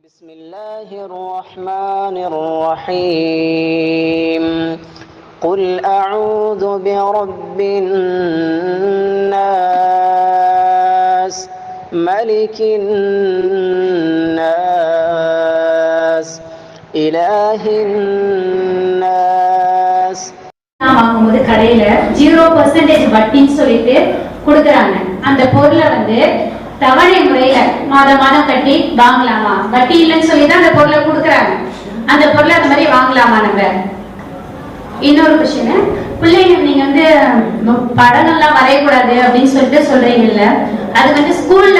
بسم الله الرحمن الرحيم قل أعوذ برب الناس ملك الناس إله الناس வாங்கும்போது கடையில 0% வட்டின்னு சொல்லிட்டு கொடுக்குறாங்க. அந்த பொருளை தவணை முறையில மாதம் கட்டி வாங்கலாமா? வட்டி இல்லைன்னு சொல்லிதான் அந்த பொருளை கொடுக்குறாங்க. அந்த பொருளை அந்த மாதிரி வாங்கலாமா? நம்ம இன்னொரு கொஸ்டின், பிள்ளைங்க நீங்க படங்கள்லாம் வரையக்கூடாது அப்படின்னு சொல்லிட்டு சொல்றீங்கல்ல, அது ஸ்கூல்ல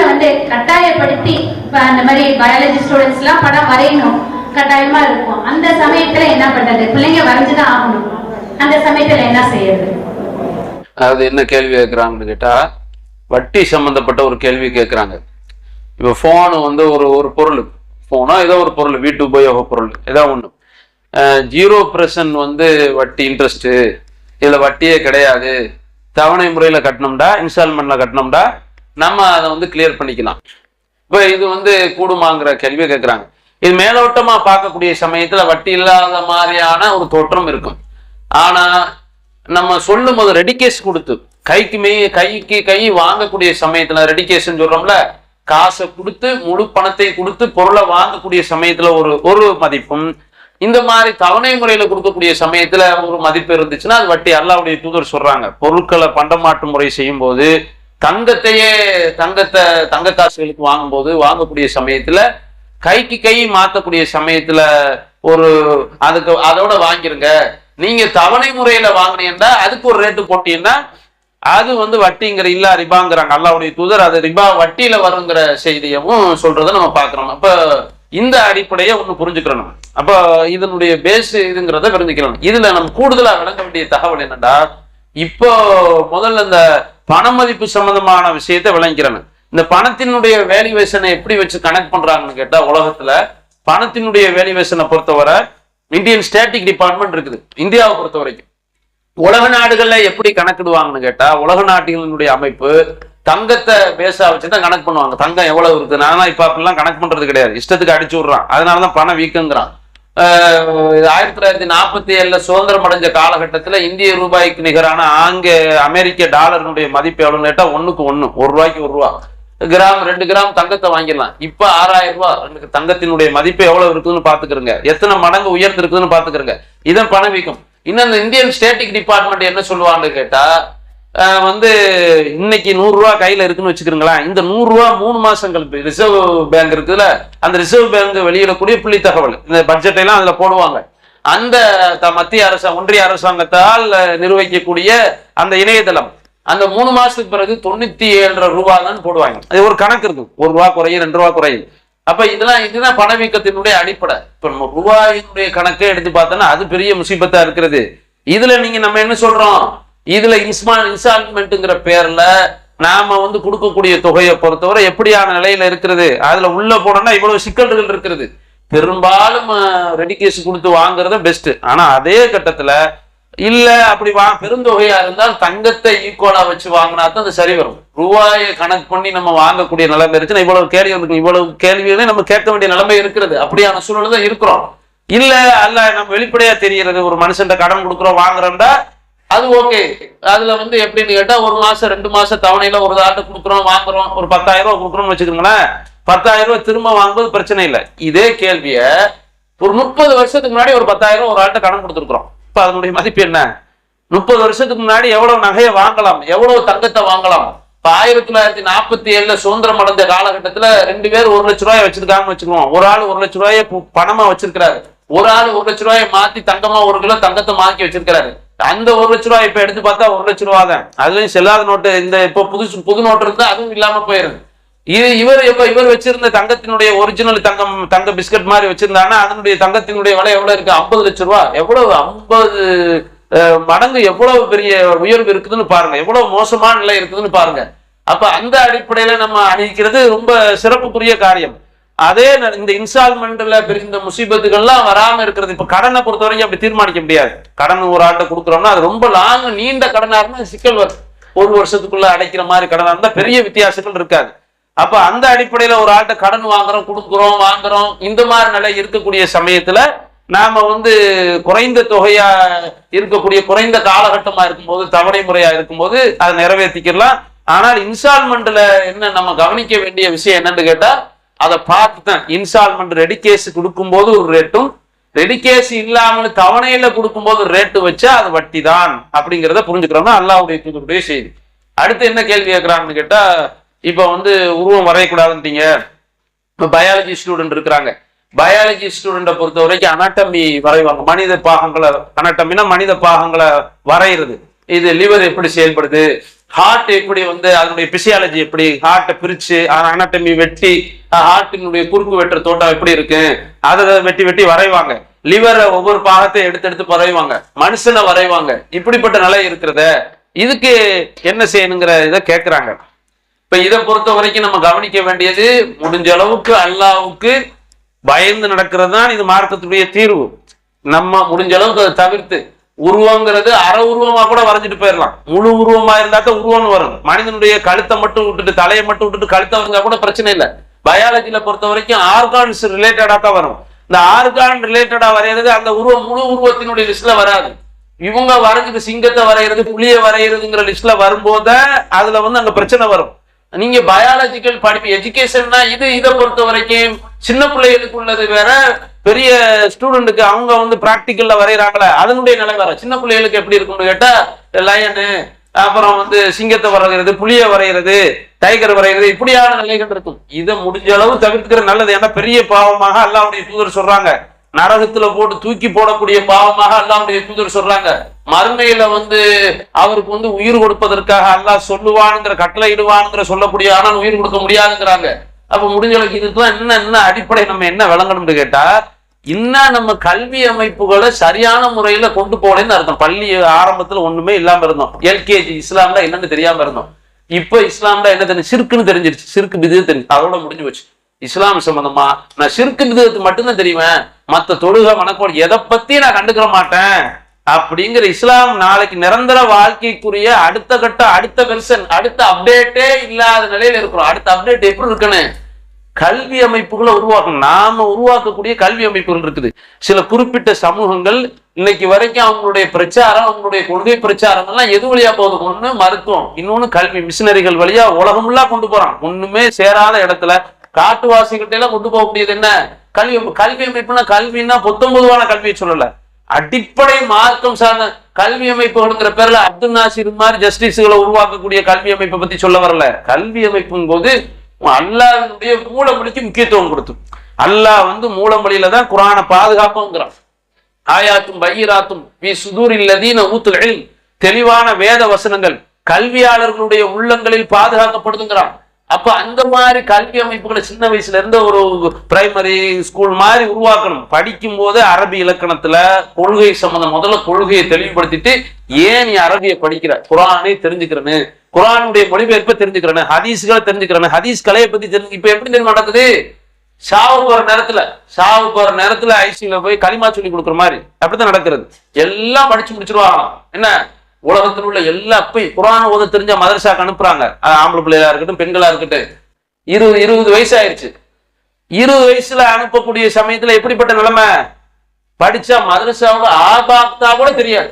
கட்டாயப்படுத்தி அந்த மாதிரி பயாலஜி ஸ்டூடெண்ட்ஸ் எல்லாம் படம் வரையணும் கட்டாயமா இருக்கும். அந்த சமயத்துல என்ன பண்றது? பிள்ளைங்க வரைஞ்சுதான் ஆகணும். அந்த சமயத்துல என்ன செய்யறது? அதாவது என்ன கேள்வி கேட்கிறாங்கன்னு கேட்டா, வட்டி சம்பந்தப்பட்ட ஒரு கேள்வி கேட்குறாங்க. இப்போ ஃபோனு ஒரு பொருள், ஃபோனோ ஏதோ ஒரு பொருள், வீட்டு உபயோக பொருள் ஏதோ ஒன்று, 0% வட்டி இன்ட்ரெஸ்ட்டு, இதில் வட்டியே கிடையாது, தவணை முறையில் கட்டணும்டா இன்ஸ்டால்மெண்ட்டில் கட்டணும்டா நம்ம அதை கிளியர் பண்ணிக்கலாம். இப்போ இது கூடுமாங்கிற கேள்வியை கேட்குறாங்க. இது மேலோட்டமாக பார்க்கக்கூடிய சமயத்தில் வட்டி இல்லாத மாதிரியான ஒரு தோற்றம் இருக்கும். ஆனால் நம்ம சொல்லும் போது ரெடிகேஸ் கொடுத்து கைக்கு கை வாங்கக்கூடிய சமயத்துல, ரெடிகேஷன் சொல்றோம்ல, காசை கொடுத்து முழு பணத்தை கொடுத்து பொருளை வாங்கக்கூடிய சமயத்துல ஒரு மதிப்பும், இந்த மாதிரி தவணை முறையில கொடுக்கக்கூடிய சமயத்துல ஒரு மதிப்பு இருந்துச்சுன்னா அது வட்டி. அல்லாஹ்வுடைய தூதர் சொல்றாங்க, பொருட்களை பண்டமாற்று முறை செய்யும் போது தங்க காசுகளுக்கு வாங்கும்போது, வாங்கக்கூடிய சமயத்துல கைக்கு கை மாத்தக்கூடிய சமயத்துல அதோட வாங்கிருங்க. நீங்க தவணை முறையில வாங்கினீங்கன்னா அதுக்கு ஒரு ரேட்டு போட்டீங்கன்னா அது வட்டிங்கிற இல்லா ரிபாங்கிறாங்க அல்லாஹ்வுடைய தூதர். அது ரிபா வட்டியில வருங்கிற செய்தியவும் சொல்றதை நம்ம பார்க்கிறோம். அப்ப இந்த அடிப்படையை ஒண்ணு புரிஞ்சுக்கிறோம். அப்ப இதனுடைய பேஸ் இதுங்கிறத புரிஞ்சுக்கிறோம். இதுல நம்ம கூடுதலா விளங்க வேண்டிய தகவல் என்னன்னா, இப்போ முதல்ல இந்த பண மதிப்பு சம்பந்தமான விஷயத்தை விளங்கிறேன். இந்த பணத்தினுடைய வேல்யூவேஷனை எப்படி வச்சு கனெக்ட் பண்றாங்கன்னு கேட்டா, உலகத்துல பணத்தினுடைய வேல்யூவேஷனை பொறுத்தவரை இந்தியன் ஸ்டாட்டிக் டிபார்ட்மெண்ட் இருக்குது. இந்தியாவை பொறுத்த வரைக்கும் உலக நாடுகள்ல எப்படி கணக்கிடுவாங்கன்னு கேட்டா, உலக நாடுகளினுடைய அமைப்பு தங்கத்தை பேஸா வச்சுதான் கணக்கு பண்ணுவாங்க. தங்கம் எவ்வளவு இருக்கு, நான் இப்ப அப்படிலாம் கணக்கு பண்றது கிடையாது, இஷ்டத்துக்கு அடிச்சு விடுறான். அதனாலதான் பணம் வீக்குங்கிறான். 1947 சுதந்திரம் அடைஞ்ச காலகட்டத்துல இந்திய ரூபாய்க்கு நிகரான அமெரிக்க டாலருடைய மதிப்பு எவ்வளவுன்னு கேட்டா 1க்கு 1, ₹1க்கு ₹1. கிராம் 2 கிராம் தங்கத்தை வாங்கிடலாம். இப்ப ₹6000 தங்கத்தினுடைய மதிப்பு எவ்வளவு இருக்குன்னு பாத்துக்கிறங்க, எத்தனை மடங்கு உயர்ந்து இருக்குதுன்னு பாத்துக்கிறங்க. இதான் பணவீக்கம். இன்னும் இந்த இந்தியன் ஸ்டேட்டிக் டிபார்ட்மெண்ட் என்ன சொல்லுவான்னு கேட்டா, இன்னைக்கு ₹100 கையில இருக்குன்னு வச்சுக்கிறீங்களா, இந்த ₹100 3 மாசங்கள் ரிசர்வ் பேங்க் இருக்குதுல, அந்த ரிசர்வ் பேங்க் வெளியிடக்கூடிய புள்ளி தகவல், இந்த பட்ஜெட் எல்லாம் அதுல போடுவாங்க. அந்த மத்திய ஒன்றிய அரசாங்கத்தால் நிர்வகிக்கக்கூடிய அந்த இணையதளம், அந்த 3 மாசத்துக்கு பிறகு ₹97 தான் போடுவாங்க. அது ஒரு கணக்கு இருக்கு, ₹1 குறையும் ₹2 குறையும். அப்ப இதுதான் பணவீக்கத்தினுடைய அடிப்படை. இப்ப நம்ம ரூபாயினுடைய கணக்கை எடுத்து பார்த்தோம்னா அது பெரிய முசீபத்தா இருக்கிறது. இதுல நம்ம என்ன சொல்றோம், இதுல இன்ஸ்டால்மெண்ட்ங்கிற பேர்ல நாம கொடுக்கக்கூடிய தொகையை பொறுத்தவரை எப்படியான நிலையில இருக்கிறது, அதுல உள்ள போனோம்னா இவ்வளவு சிக்கல்கள் இருக்கிறது. பெரும்பாலும் ரெடிகேஸ் கொடுத்து வாங்குறத பெஸ்ட். ஆனா அதே கட்டத்துல இல்ல அப்படி பெருந்தொகையா இருந்தால் தங்கத்தை ஈக்குவலா வச்சு வாங்கினா தான் அது சரி வரும். ரூபாயை கணக்கு பண்ணி நம்ம வாங்கக்கூடிய நிலைமை இருந்துச்சுன்னா இவ்வளவு கேள்விகளை நம்ம கேட்க வேண்டிய நிலைமை இருக்கிறது. அப்படியான சூழல் தான் இருக்கிறோம். இல்ல அல்ல நம்ம வெளிப்படையா தெரிகிறது, ஒரு மனுஷன் கடன் கொடுக்குறோம் வாங்குறோம்டா அது ஓகே. அதுல எப்படின்னு கேட்டா, 1 மாசம் 2 மாசம் தவணையில ஒரு ஆட்டை கொடுக்குறோம் வாங்குறோம், ஒரு ₹10,000 கொடுக்குறோம்னு வச்சுக்கோங்களேன், ₹10,000 திரும்ப வாங்கும்போது பிரச்சனை இல்லை. இதே கேள்விய ஒரு 30 வருஷத்துக்கு முன்னாடி ஒரு ₹10,000 ஒரு ஆட்டை கடன் கொடுத்துருக்குறோம். இப்ப அதனுடைய மதிப்பு என்ன? 30 வருஷத்துக்கு முன்னாடி எவ்வளவு நகையை வாங்கலாம், எவ்வளவு தங்கத்தை வாங்கலாம்? இப்ப 1947 சுதந்திரம் அடைஞ்ச காலகட்டத்துல 2 பேர் ₹1,00,000 வச்சிருக்காங்கன்னு வச்சுக்குவோம். ஒரு ஆள் ₹1,00,000 பணமா வச்சிருக்கிறாரு, ஒரு ஆள் ₹1,00,000 மாத்தி தங்கமா 1 கிலோ தங்கத்தை மாத்தி வச்சிருக்கிறாரு. அந்த ₹1,00,000 இப்ப எடுத்து பார்த்தா ₹1,00,000 தான். அதுலயும் செல்லாத நோட்டு, இந்த இப்ப புது நோட்டு இருந்தா அதுவும் இல்லாம போயிருது. இவர் வச்சிருந்த தங்கத்தினுடைய ஒரிஜினல் தங்க பிஸ்கட் மாதிரி வச்சிருந்தாங்கன்னா அதனுடைய தங்கத்தினுடைய விலை எவ்வளவு இருக்கு? ₹50,00,000. எவ்வளவு 50 மடங்கு எவ்வளவு பெரிய உயர்வு இருக்குதுன்னு பாருங்க, எவ்வளவு மோசமான நிலை இருக்குதுன்னு பாருங்க. அப்ப அந்த அடிப்படையில நம்ம அணிவிக்கிறது ரொம்ப சிறப்புக்குரிய காரியம். அதே இந்த இன்ஸ்டால்மெண்ட்ல இந்த முசீபத்துகள்லாம் வராம இருக்கிறது. இப்ப கடனை பொறுத்த வரைக்கும் அப்படி தீர்மானிக்க முடியாது. கடன் ஒரு ஆட்டை கொடுக்குறோம்னா அது ரொம்ப நீண்ட கடனா இருந்தா சிக்கல் வரும். 1 வருஷத்துக்குள்ள அடைக்கிற மாதிரி கடனா இருந்தா பெரிய வித்தியாசங்கள் இருக்காது. அப்ப அந்த அடிப்படையில ஒரு ஆள்கிட்ட கடன் வாங்குறோம், கொடுக்குறோம், வாங்குறோம், இந்த மாதிரி நிலை இருக்கக்கூடிய சமயத்துல நாம வந்து குறைந்த தொகையா இருக்கக்கூடிய குறைந்த காலகட்டமா இருக்கும்போது, தவணை முறையா இருக்கும்போது அதை நிறைவேற்றிக்கலாம். ஆனால் இன்ஸ்டால்மெண்ட்ல என்ன நம்ம கவனிக்க வேண்டிய விஷயம் என்னன்னு கேட்டா, அதை பார்த்து தான் இன்ஸ்டால்மெண்ட் ரெடி கேஸ் கொடுக்கும்போது ஒரு ரேட்டும், ரெடி கேஸ் இல்லாமல் தவணையில கொடுக்கும்போது ஒரு ரேட்டு வச்சா அது வட்டி தான் அப்படிங்கிறத புரிஞ்சுக்கிறோம்னா அல்லாஹ்வுடைய தூதருடைய செய்தி. அடுத்து என்ன கேள்வி கேட்கிறாங்கன்னு கேட்டா, இப்ப வந்து உருவம் வரையக்கூடாதுன்றீங்க. இப்ப பயாலஜி ஸ்டூடெண்ட் இருக்கிறாங்க, பயாலஜி ஸ்டூடெண்ட பொறுத்த வரைக்கும் அனாட்டமி வரைவாங்க, மனித பாகங்களை, அனாட்டமினா மனித பாகங்களை வரைகிறது. இது லிவர் எப்படி செயல்படுது, ஹார்ட் எப்படி வந்து அதனுடைய பிசியாலஜி எப்படி, ஹார்ட்டை பிரிச்சு அனாட்டமி வெட்டி ஹார்ட்டினுடைய குறுக்கு வெட்டுற தோட்டம் எப்படி இருக்கு அதை வெட்டி வெட்டி வரைவாங்க. லிவரை ஒவ்வொரு பாகத்தை எடுத்து எடுத்து வரைவாங்க, மனுஷனை வரைவாங்க. இப்படிப்பட்ட நிலை இருக்கிறத இதுக்கு என்ன செய்யணுங்கிற இதை கேட்கிறாங்க. இப்ப இதை பொறுத்த வரைக்கும் நம்ம கவனிக்க வேண்டியது, முடிஞ்ச அளவுக்கு அல்லாஹ்வுக்கு பயந்து நடக்கிறது தான் இது மார்க்கத்துடைய தீர்வு. நம்ம முடிஞ்ச அளவுக்கு அதை தவிர்த்து, உருவங்கிறது அரை உருவமா கூட வரைஞ்சிட்டு போயிடலாம், முழு உருவமா இருந்தா தான் உருவம்னு வரும். மனிதனுடைய கழுத்தை மட்டும் விட்டுட்டு தலையை மட்டும் விட்டுட்டு கழுத்தை வரைஞ்சா கூட பிரச்சனை இல்லை. பயாலஜில பொறுத்த வரைக்கும் ஆர்கான்ஸ் ரிலேட்டடா தான் வரும். இந்த ஆர்கான் ரிலேட்டடா வரைகிறது அந்த உருவம் முழு உருவத்தினுடைய லிஸ்ட்ல வராது. இவங்க வரைஞ்சது சிங்கத்தை வரைகிறது, புளிய வரைகிறதுங்கிற லிஸ்ட்ல வரும்போது அதுல வந்து அங்க பிரச்சனை வரும். நீங்க பயாலஜிக்கல் படிப்பு எஜுகேஷன்னா இதை பொறுத்த வரைக்கும் சின்ன பிள்ளைகளுக்கு உள்ளது வேற, பெரிய ஸ்டூடெண்ட்டுக்கு அவங்க வந்து பிராக்டிக்கல்ல வரைகிறாங்களே அதனுடைய நிலை வேற. சின்ன பிள்ளைகளுக்கு எப்படி இருக்கும்னு கேட்டா, லயனு, அப்புறம் வந்து சிங்கத்தை வரைகிறது, புளிய வரைகிறது, டைகர் வரைகிறது, இப்படியான நிலைகள் இருக்கும். இதை முடிஞ்ச அளவு தவிர்த்துக்கிற நல்லது. ஏன்னா பெரிய பாவமாக அல்லாஹ்வுடைய தூதர் சொல்றாங்க, நரகத்துல போட்டு தூக்கி போடக்கூடிய பாவமாக அல்லாஹ்வுடைய தூதர் சொல்றாங்க. மறுமையில வந்து அவருக்கு வந்து உயிர் கொடுப்பதற்காக அல்லாஹ் சொல்லுவானுங்கிற, கட்டளை இடுவானுங்கிற சொல்லக்கூடிய, ஆனால் உயிர் கொடுக்க முடியாதுங்கிறாங்க. அப்ப முடிஞ்ச அளவுக்கு இதுதான் என்ன அடிப்படை நம்ம என்ன விளங்கணும்னு கேட்டா, இன்னும் நம்ம கல்வி அமைப்புகளை சரியான முறையில கொண்டு போகலன்னு அர்த்தம். பள்ளி ஆரம்பத்துல ஒண்ணுமே இல்லாம இருந்தோம், எல்கேஜி இஸ்லாம்ல என்னன்னு தெரியாம இருந்தோம். இப்ப இஸ்லாம்ல என்ன தெரியும், சிறுக்குன்னு தெரிஞ்சிருச்சு, சிறுக்கு பிதுஅத் தெரிஞ்சு, அதோட முடிஞ்சு போச்சு. இஸ்லாம் சம்பந்தமா நான் சிறுக்கு பிதுஅத் மட்டும்தான் தெரியுவேன், மத்த தொழுகை வணக்கம் எதை பத்தி நான் கண்டுக்கிற மாட்டேன் அப்படிங்கிற இஸ்லாம் நாளைக்கு நிரந்தர வாழ்க்கைக்குரிய அடுத்த கட்ட, அடுத்த வெர்ஷன், அடுத்த அப்டேட்டே இல்லாத நிலையில இருக்கிறோம். அடுத்த அப்டேட் எப்படி இருக்குன்னு கல்வி அமைப்புகளை உருவாக்கணும். நாம உருவாக்கக்கூடிய கல்வி அமைப்புகள் இருக்குது. சில குறிப்பிட்ட சமூகங்கள் இன்னைக்கு வரைக்கும் அவங்களுடைய பிரச்சாரம், அவங்களுடைய கொள்கை பிரச்சாரங்கள்லாம் எது வழியா போகுது, ஒண்ணு மருத்துவம், இன்னொன்னு கல்வி. மிஷினரிகள் வழியா உலகமெல்லாம் கொண்டு போறான். ஒண்ணுமே சேராத இடத்துல காட்டுவாசிகிட்ட எல்லாம் கொண்டு போகக்கூடியது என்ன, கல்வி. கல்வி அமைப்புனா கல்வின்னா பொத்தம்பொதுவான கல்வியை சொல்லல, அடிப்படை மார்க்கம் சார்ந்த கல்வி அமைப்புகள்ங்கிற பேர்ல அப்துல் நாசிர் மாதிரி ஜஸ்டிஸ்களை உருவாக்கக்கூடிய கல்வி அமைப்பை பத்தி சொல்ல வரல. கல்வி அமைப்பும் போது அல்லாஹ்வுடைய மூலமொழிக்கு முக்கியத்துவம் கொடுத்து, அல்லாஹ் வந்து மூலமொழியில தான் குர்ஆனை பாதுகாப்புங்கிறான். ஆயாத்தும் பையிராத்தும் ஃபீ சுதூரில் லதீன ஊத்துல் இல்ம், தெளிவான வேத வசனங்கள் கல்வியாளர்களுடைய உள்ளங்களில் பாதுகாக்கப்படுதுங்கிறான். அப்ப அந்த மாதிரி கல்வி அமைப்புகளை சின்ன வயசுல இருந்து ஒரு பிரைமரி ஸ்கூல் மாதிரி உருவாக்கணும். படிக்கும் போது அரபி இலக்கணத்துல கொள்கை சம்பந்தம், முதல்ல கொள்கையை தெளிவுபடுத்திட்டு, ஏன் நீ அரபியை படிக்கிற, குர்ஆனை தெரிஞ்சுக்கிறேன்னு, குர்ஆனுடைய மொழிபெயர்ப்பை தெரிஞ்சுக்கிறேன்னு, ஹதீஸ்களை தெரிஞ்சுக்கிறேன்னு, ஹதீஸ் கலையை பத்தி தெரிஞ்சு. இப்ப எப்படி தெரியும் நடக்குது, சாவு போற நேரத்துல ஐசியூல போய் களிமா சொல்லி கொடுக்குற மாதிரி அப்படித்தான் நடக்கிறது. எல்லாம் படிச்சு முடிச்சிருவாங்க. என்ன உலகத்தில் உள்ள எல்லா குர்ஆன் ஓத தெரிஞ்ச மதரசாக்கு அனுப்புறாங்க. ஆம்பளை பிள்ளைகளா இருக்கட்டும், பெண்களா இருக்கட்டும். 20 வயசு ஆயிடுச்சு. 20 வயசுல அனுப்பக்கூடிய சமயத்துல எப்படிப்பட்ட நிலைமை, படிச்சா மதரசாவோட ஆபாக்தா கூட தெரியாது.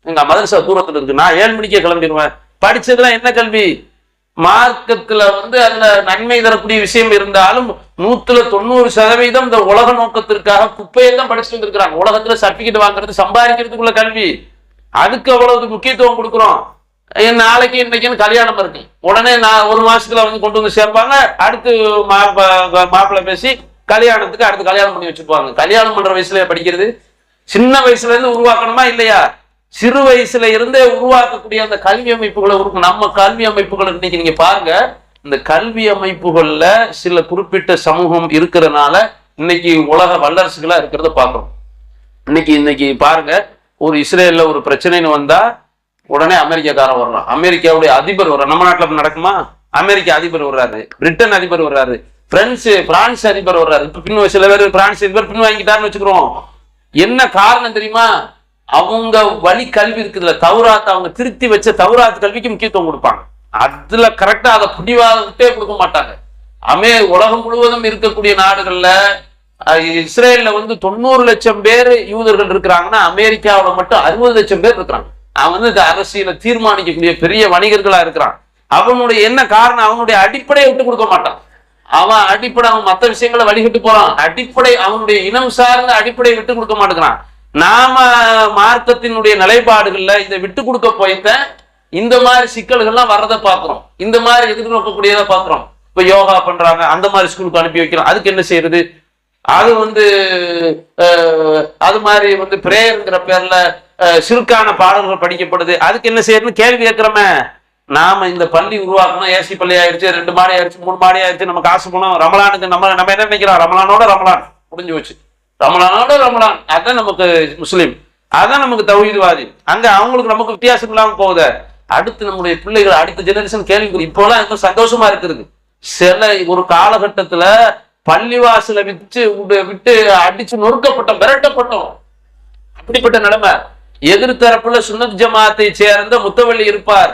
எங்க மதரசா தூரத்துல இருக்கு, நான் 7 மணிக்கே கிளம்பிடுவேன். படிச்சதுல என்ன கல்வி, மார்க்கத்துல வந்து அதுல நன்மை தரக்கூடிய விஷயம் இருந்தாலும் 190% இந்த உலக நோக்கத்திற்காக குப்பையெல்லாம் படிச்சுட்டு வந்திருக்கிறாங்க. உலகத்துல சர்டிபிகேட் வாங்குறது, சம்பாதிக்கிறதுக்குள்ள கல்வி, அதுக்கு அவ்வளவு முக்கியத்துவம் கொடுக்குறோம். நாளைக்கு இன்னைக்குன்னு கல்யாணம் இருக்கு, உடனே நான் 1 மாசத்துல வந்து கொண்டு வந்து சேர்ப்பாங்க. அடுத்து மாப்பிள்ளை பேசி கல்யாணத்துக்கு அடுத்து கல்யாணம் பண்ணி வச்சிருப்பாங்க. கல்யாணம் பண்ற வயசுல படிக்கிறது, சின்ன வயசுல இருந்து உருவாக்கணுமா இல்லையா? சிறு வயசுல இருந்தே உருவாக்கக்கூடிய அந்த கல்வி அமைப்புகளை நம்ம கல்வி அமைப்புகள் இன்னைக்கு நீங்க பாருங்க, இந்த கல்வி அமைப்புகள்ல சில குறிப்பிட்ட சமூகம் இருக்கிறதுனால இன்னைக்கு உலக வல்லரசுகளா இருக்கிறத பாக்குறோம். இன்னைக்கு பாருங்க, ஒரு இஸ்ரேல்ல ஒரு பிரச்சனைன்னு வந்தா உடனே அமெரிக்காக்காரன் வர்றான், அமெரிக்காவுடைய அதிபர் வர்றான். நம்ம நாட்டுல நடக்குமா? அமெரிக்கா அதிபர் வர்றாரு, பிரிட்டன் அதிபர் வர்றாரு, பிரான்ஸ் அதிபர் வர்றாரு. இப்ப சில பேர் பிரான்ஸ் அதிபர் பின் வாங்கிட்டாருன்னு வச்சுக்கிறோம். என்ன காரணம் தெரியுமா? அவங்க வழி கல்வி இருக்குதுல்ல, தௌராத், அவங்க திருத்தி வச்ச தௌராத் கல்விக்கு முக்கியத்துவம் கொடுப்பாங்க. அதுல கரெக்டா அதை பிடிவாதத்தே கொடுக்க மாட்டாங்க. உலகம் முழுவதும் இருக்கக்கூடிய நாடுகள்ல இஸ்ரேல்ல வந்து 90 லட்சம் பேர் யூதர்கள் இருக்கிறாங்கன்னா அமெரிக்காவில மட்டும் 60 லட்சம் பேர் இருக்கிறாங்க. அவன் வந்து இந்த அரசியலை தீர்மானிக்கக்கூடிய பெரிய வணிகர்களா இருக்கிறான். அவனுடைய என்ன காரணம்? அவனுடைய அடிப்படையை விட்டு கொடுக்க மாட்டான். அவன் மற்ற விஷயங்களை வழிகிட்டு போறான். அடிப்படை அவனுடைய இனம் சார்ந்த அடிப்படையை விட்டு கொடுக்க மாட்டேங்கிறான். நாம மார்க்கத்தினுடைய நிலைப்பாடுகள்ல இதை விட்டு கொடுக்க போய்த்த இந்த மாதிரி சிக்கல்கள்லாம் வர்றதை பாக்குறோம். இந்த மாதிரி எதிர்நோக்கக்கூடியதை பாக்குறோம். இப்ப யோகா பண்றாங்க, அந்த மாதிரி ஸ்கூலுக்கு அனுப்பி வைக்கிறோம். அதுக்கு என்ன செய்யறது? அது வந்து அது மாதிரி வந்து பிரேயர்ங்கிற பேர்ல சிறுக்கான பாடல்கள் படிக்கப்படுது. அதுக்கு என்ன செய்யறதுன்னு கேள்வி கேட்கிறோமே. நாம இந்த பள்ளி உருவாக்கணும், ஏசி பள்ளி ஆயிடுச்சு, 2 மாடி ஆயிடுச்சு, 3 மாடி ஆயிடுச்சு, நம்ம காசு போனோம், ரமலானுக்கு நம்ம என்ன நினைக்கிறோம்? ரமலானோட ரமலான் முடிஞ்சு வச்சு, ரமலானோட ரமலான், அதான் நமக்கு முஸ்லீம், அதான் நமக்கு தௌஹீத்வாதி. அங்க அவங்களுக்கு நமக்கு வித்தியாசம் இல்லாம போகுது. அடுத்து நம்முடைய பிள்ளைகள் அடுத்த ஜெனரேஷன் கேள்வி. இப்போலாம் ரொம்ப சந்தோஷமா இருக்குது. சில ஒரு காலகட்டத்துல பள்ளிவாசல விட்டு அடிச்சு நொறுக்கப்பட்டோம், விரட்டப்பட்டோம். அப்படிப்பட்ட நிலைமை. எதிர்த்தரப்புல சுன்னத் ஜமாத்தை சேர்ந்த முத்தவள்ளி இருப்பார்,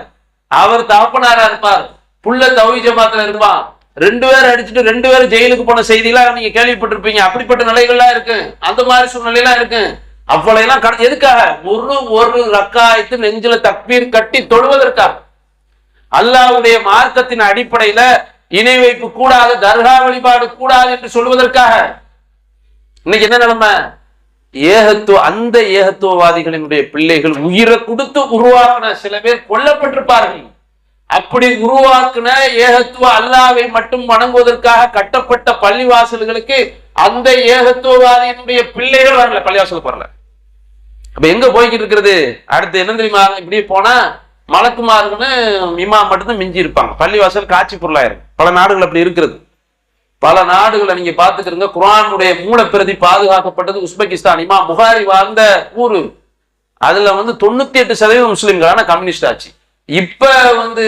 அவர் தகப்பனாரா இருப்பார், புள்ள தௌஹீத் ஜமாத்துல இருப்பான். 2 பேர் அடிச்சுட்டு 2 பேரும் ஜெயிலுக்கு போன செய்தியெல்லாம் நீங்க கேள்விப்பட்டிருப்பீங்க. அப்படிப்பட்ட நிலைகள்லாம் இருக்கு, அந்த மாதிரி சூழ்நிலையெல்லாம் இருக்கு. அவ்வளெல்லாம் எதுக்காக? ஒரு ரக்காயத்து நெஞ்சில தக்பீர் கட்டி தொழுவதற்காக, அல்லாஹ்வுடைய மார்க்கத்தின் அடிப்படையில இணை வைப்பு கூடாது, தர்கா வழிபாடு கூடாது என்று சொல்வதற்காக. இன்னைக்கு என்ன நிலைமை? அந்த ஏகத்துவவாதிகளினுடைய பிள்ளைகள் உயிரை கொடுத்து உருவாக்கின சில பேர் கொல்லப்பட்டிருப்பார்கள். அப்படி உருவாக்குன ஏகத்துவ அல்லாஹ்வை மட்டும் வணங்குவதற்காக கட்டப்பட்ட பள்ளிவாசல்களுக்கு அந்த ஏகத்துவவாதியினுடைய பிள்ளைகள் வரல, பள்ளிவாசலுக்கு வரல. அப்ப எங்க போய்கிட்டு இருக்கிறது? அடுத்து என்ன தெரியுமா? இப்படி போனா மலக்குமார்கள்னு இமாம் மட்டும்தான் மிஞ்சி இருப்பாங்க. பள்ளிவாசல் காட்சி பொருளாயிருக்கு. பல நாடுகள் அப்படி இருக்கிறது. பல நாடுகளை நீங்க பாத்துக்கிறீங்க. குர்ஆனுடைய மூலப்பிரதி பாதுகாக்கப்பட்டது உஸ்பெகிஸ்தான். இமாம் புகாரி வாழ்ந்த ஊரு. அதுல வந்து 98% முஸ்லிம்களான கம்யூனிஸ்ட் ஆட்சி. இப்ப வந்து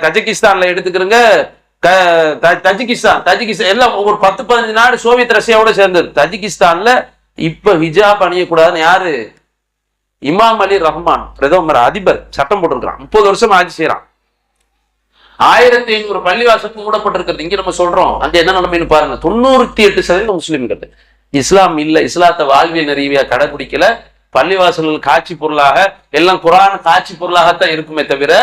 கஜகிஸ்தான்ல எடுத்துக்கிறீங்க, தஜிகிஸ்தான் எல்லாம் ஒரு 10-15 நாடு சோவியத் ரஷ்யாவோட சேர்ந்தது. தஜிகிஸ்தான்ல இப்ப ஹிஜாப் அணியக்கூடாதுன்னு யாரு? இமாம் அலி ரஹ்மான் பிரதமர் அதிபர் சட்டம் போட்டிருக்கிறான். 30 வருஷம் ஆட்சி செய்யறான். 1500 பள்ளிவாசல் மூடப்பட்டிருக்கிறது. இங்க நம்ம சொல்றோம், அங்க என்ன நிலைமைன்னு பாருங்க. 98% முஸ்லிம்கள். இஸ்லாம் இல்ல, இஸ்லாத்தை வாழ்வியல் நெறியா கடைபிடிக்கல. பள்ளிவாசல்கள் காட்சி பொருளாக, எல்லாம் குர்ஆன் காட்சி பொருளாகத்தான் இருக்குமே தவிர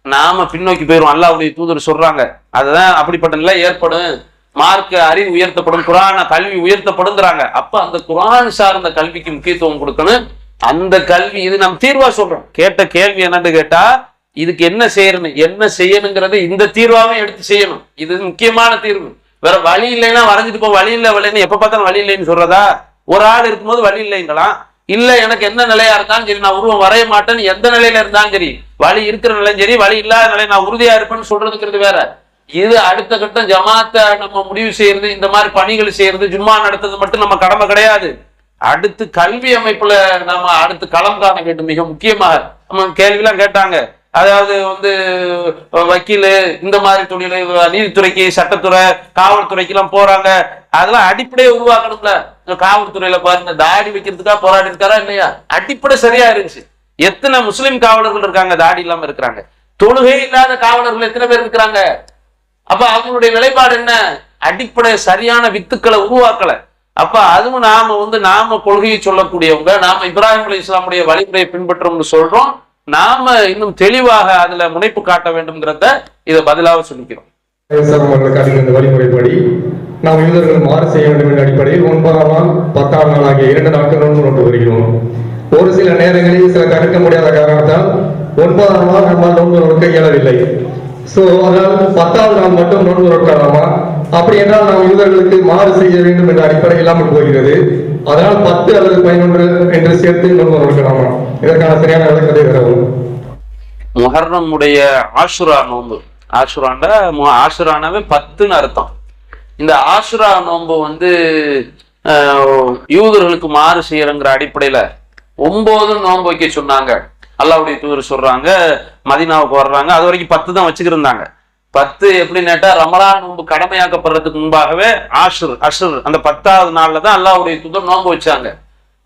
நாம பின்னோக்கி போயிடும். அல்லாஹ்வுடைய தூதர் சொல்றாங்க, அதுதான் அப்படிப்பட்ட நிலை ஏற்படும். மார்க்க அறிவு உயர்த்தப்படும், குர்ஆன கல்வி உயர்த்தப்படுங்கிறாங்க. அப்ப அந்த குர்ஆன் சார்ந்த கல்விக்கு முக்கியத்துவம் கொடுக்கணும். அந்த கல்வி இது நம்ம தீர்வா சொல்றோம். கேட்ட கேள்வி என்னன்னு கேட்டா, இதுக்கு என்ன செய்யணுங்கிறது இந்த தீர்வாவே எடுத்து செய்யணும். இது முக்கியமான தீர்வு. வேற வழி இல்லைன்னா வரைஞ்சிட்டு போ, வழி இல்லைன்னு எப்ப பார்த்தாலும் வழி இல்லைன்னு சொல்றதா? ஒரு ஆள் இருக்கும்போது வழி இல்லைங்களாம். இல்ல எனக்கு என்ன நிலையா இருந்தாலும் சரி, நான் உருவம் வரைய மாட்டேன்னு எந்த நிலையில இருந்தாலும் சரி, வழி இருக்கிற நிலையும் சரி, வழி இல்லாத நிலை நான் உறுதியா இருப்பேன்னு சொல்றதுங்கிறது வேற. இது அடுத்த கட்டம் ஜமாத்தை நம்ம முடிவு செய்யறது, இந்த மாதிரி பணிகள் செய்யறது, ஜும்மா நடத்துறது மட்டும் நம்ம கடமை கிடையாது. அடுத்து கல்வி அமைப்புல நம்ம அடுத்து களம் காண வேண்டும். மிக முக்கியமாக நம்ம கேள்வியெல்லாம் கேட்டாங்க. அதாவது வந்து வக்கீலு, இந்த மாதிரி தொழில், நீதித்துறைக்கு, சட்டத்துறை, காவல்துறைக்கு எல்லாம் போறாங்க. அதெல்லாம் அடிப்படையை உருவாக்கணும்ல. காவல்துறையில பாருங்க, தாடி வைக்கிறதுக்காக போராடி இருக்காரா இல்லையா? அடிப்படை சரியா இருந்துச்சு. எத்தனை முஸ்லிம் காவலர்கள் இருக்காங்க தாடி இல்லாம இருக்கிறாங்க? தொழுகை இல்லாத காவலர்கள் எத்தனை பேர் இருக்கிறாங்க? அப்ப அவங்களுடைய நிலைப்பாடு என்ன? அடிப்படை சரியான வித்துக்களை உருவாக்கல. அப்ப அதுவும் நாம கொள்கையை சொல்லக்கூடியவங்க, நாம இப்ராஹிம் அலைஹிஸ்ஸலாமுடைய வழிமுறையை பின்பற்றோம்னு சொல்றோம். நாம இன்னும் தெளிவாக அதுல முனைப்பு காட்ட வேண்டும்ங்கிறத இதை பதிலாக சொல்லிக்கிறோம். வழிமுறைப்படி நாம் யூதர்கள் மாறு செய்ய வேண்டும் என்ற அடிப்படையில் 9ஆம் நாள் 10ஆம் நாள் ஆகிய 2 நாட்கள் நோன்பு நோட்டு வருகிறோம். ஒரு சில நேரங்களில் சில தடுக்க முடியாத காரணத்தால் 9ஆம் நாள் நம்மால் நோன்பு நோக்க இயலவில்லை. அதனால் 10ஆவது நாள் மட்டும் நோன்பு நோக்கலாமா? அப்படி என்றால் நாம் யூதர்களுக்கு மாறு செய்ய வேண்டும் என்ற அடிப்படை இல்லாமல் போகிறது. அதனால் 10 அல்லது 11 என்று சேர்த்து நோன்பு நோக்கலாமா? இதற்கான சரியான விளக்கத்தை தரவும். முஹர்ரமுடைய ஆஷுரா நோன்பு, ஆஷுரானாவே 10ன்னு அர்த்தம். இந்த ஆஷுரா நோன்பு வந்து யூதர்களுக்கு மாறு செய்யறங்கிற அடிப்படையில 9 நோன்பு வைக்க சொன்னாங்க. அல்லாஹ்வுடைய தூதர் சொல்றாங்க, மதீனாவுக்கு வர்றாங்க, அது வரைக்கும் 10 தான் வச்சுக்கிருந்தாங்க. 10 எப்படி நேட்டா ரமலான் நோன்பு கடமையாக்கப்படுறதுக்கு முன்பாகவே அஷ்ர் அந்த 10ஆவது நாள்ல தான் அல்லாஹ்வுடைய தூதர் நோன்பு வச்சாங்க.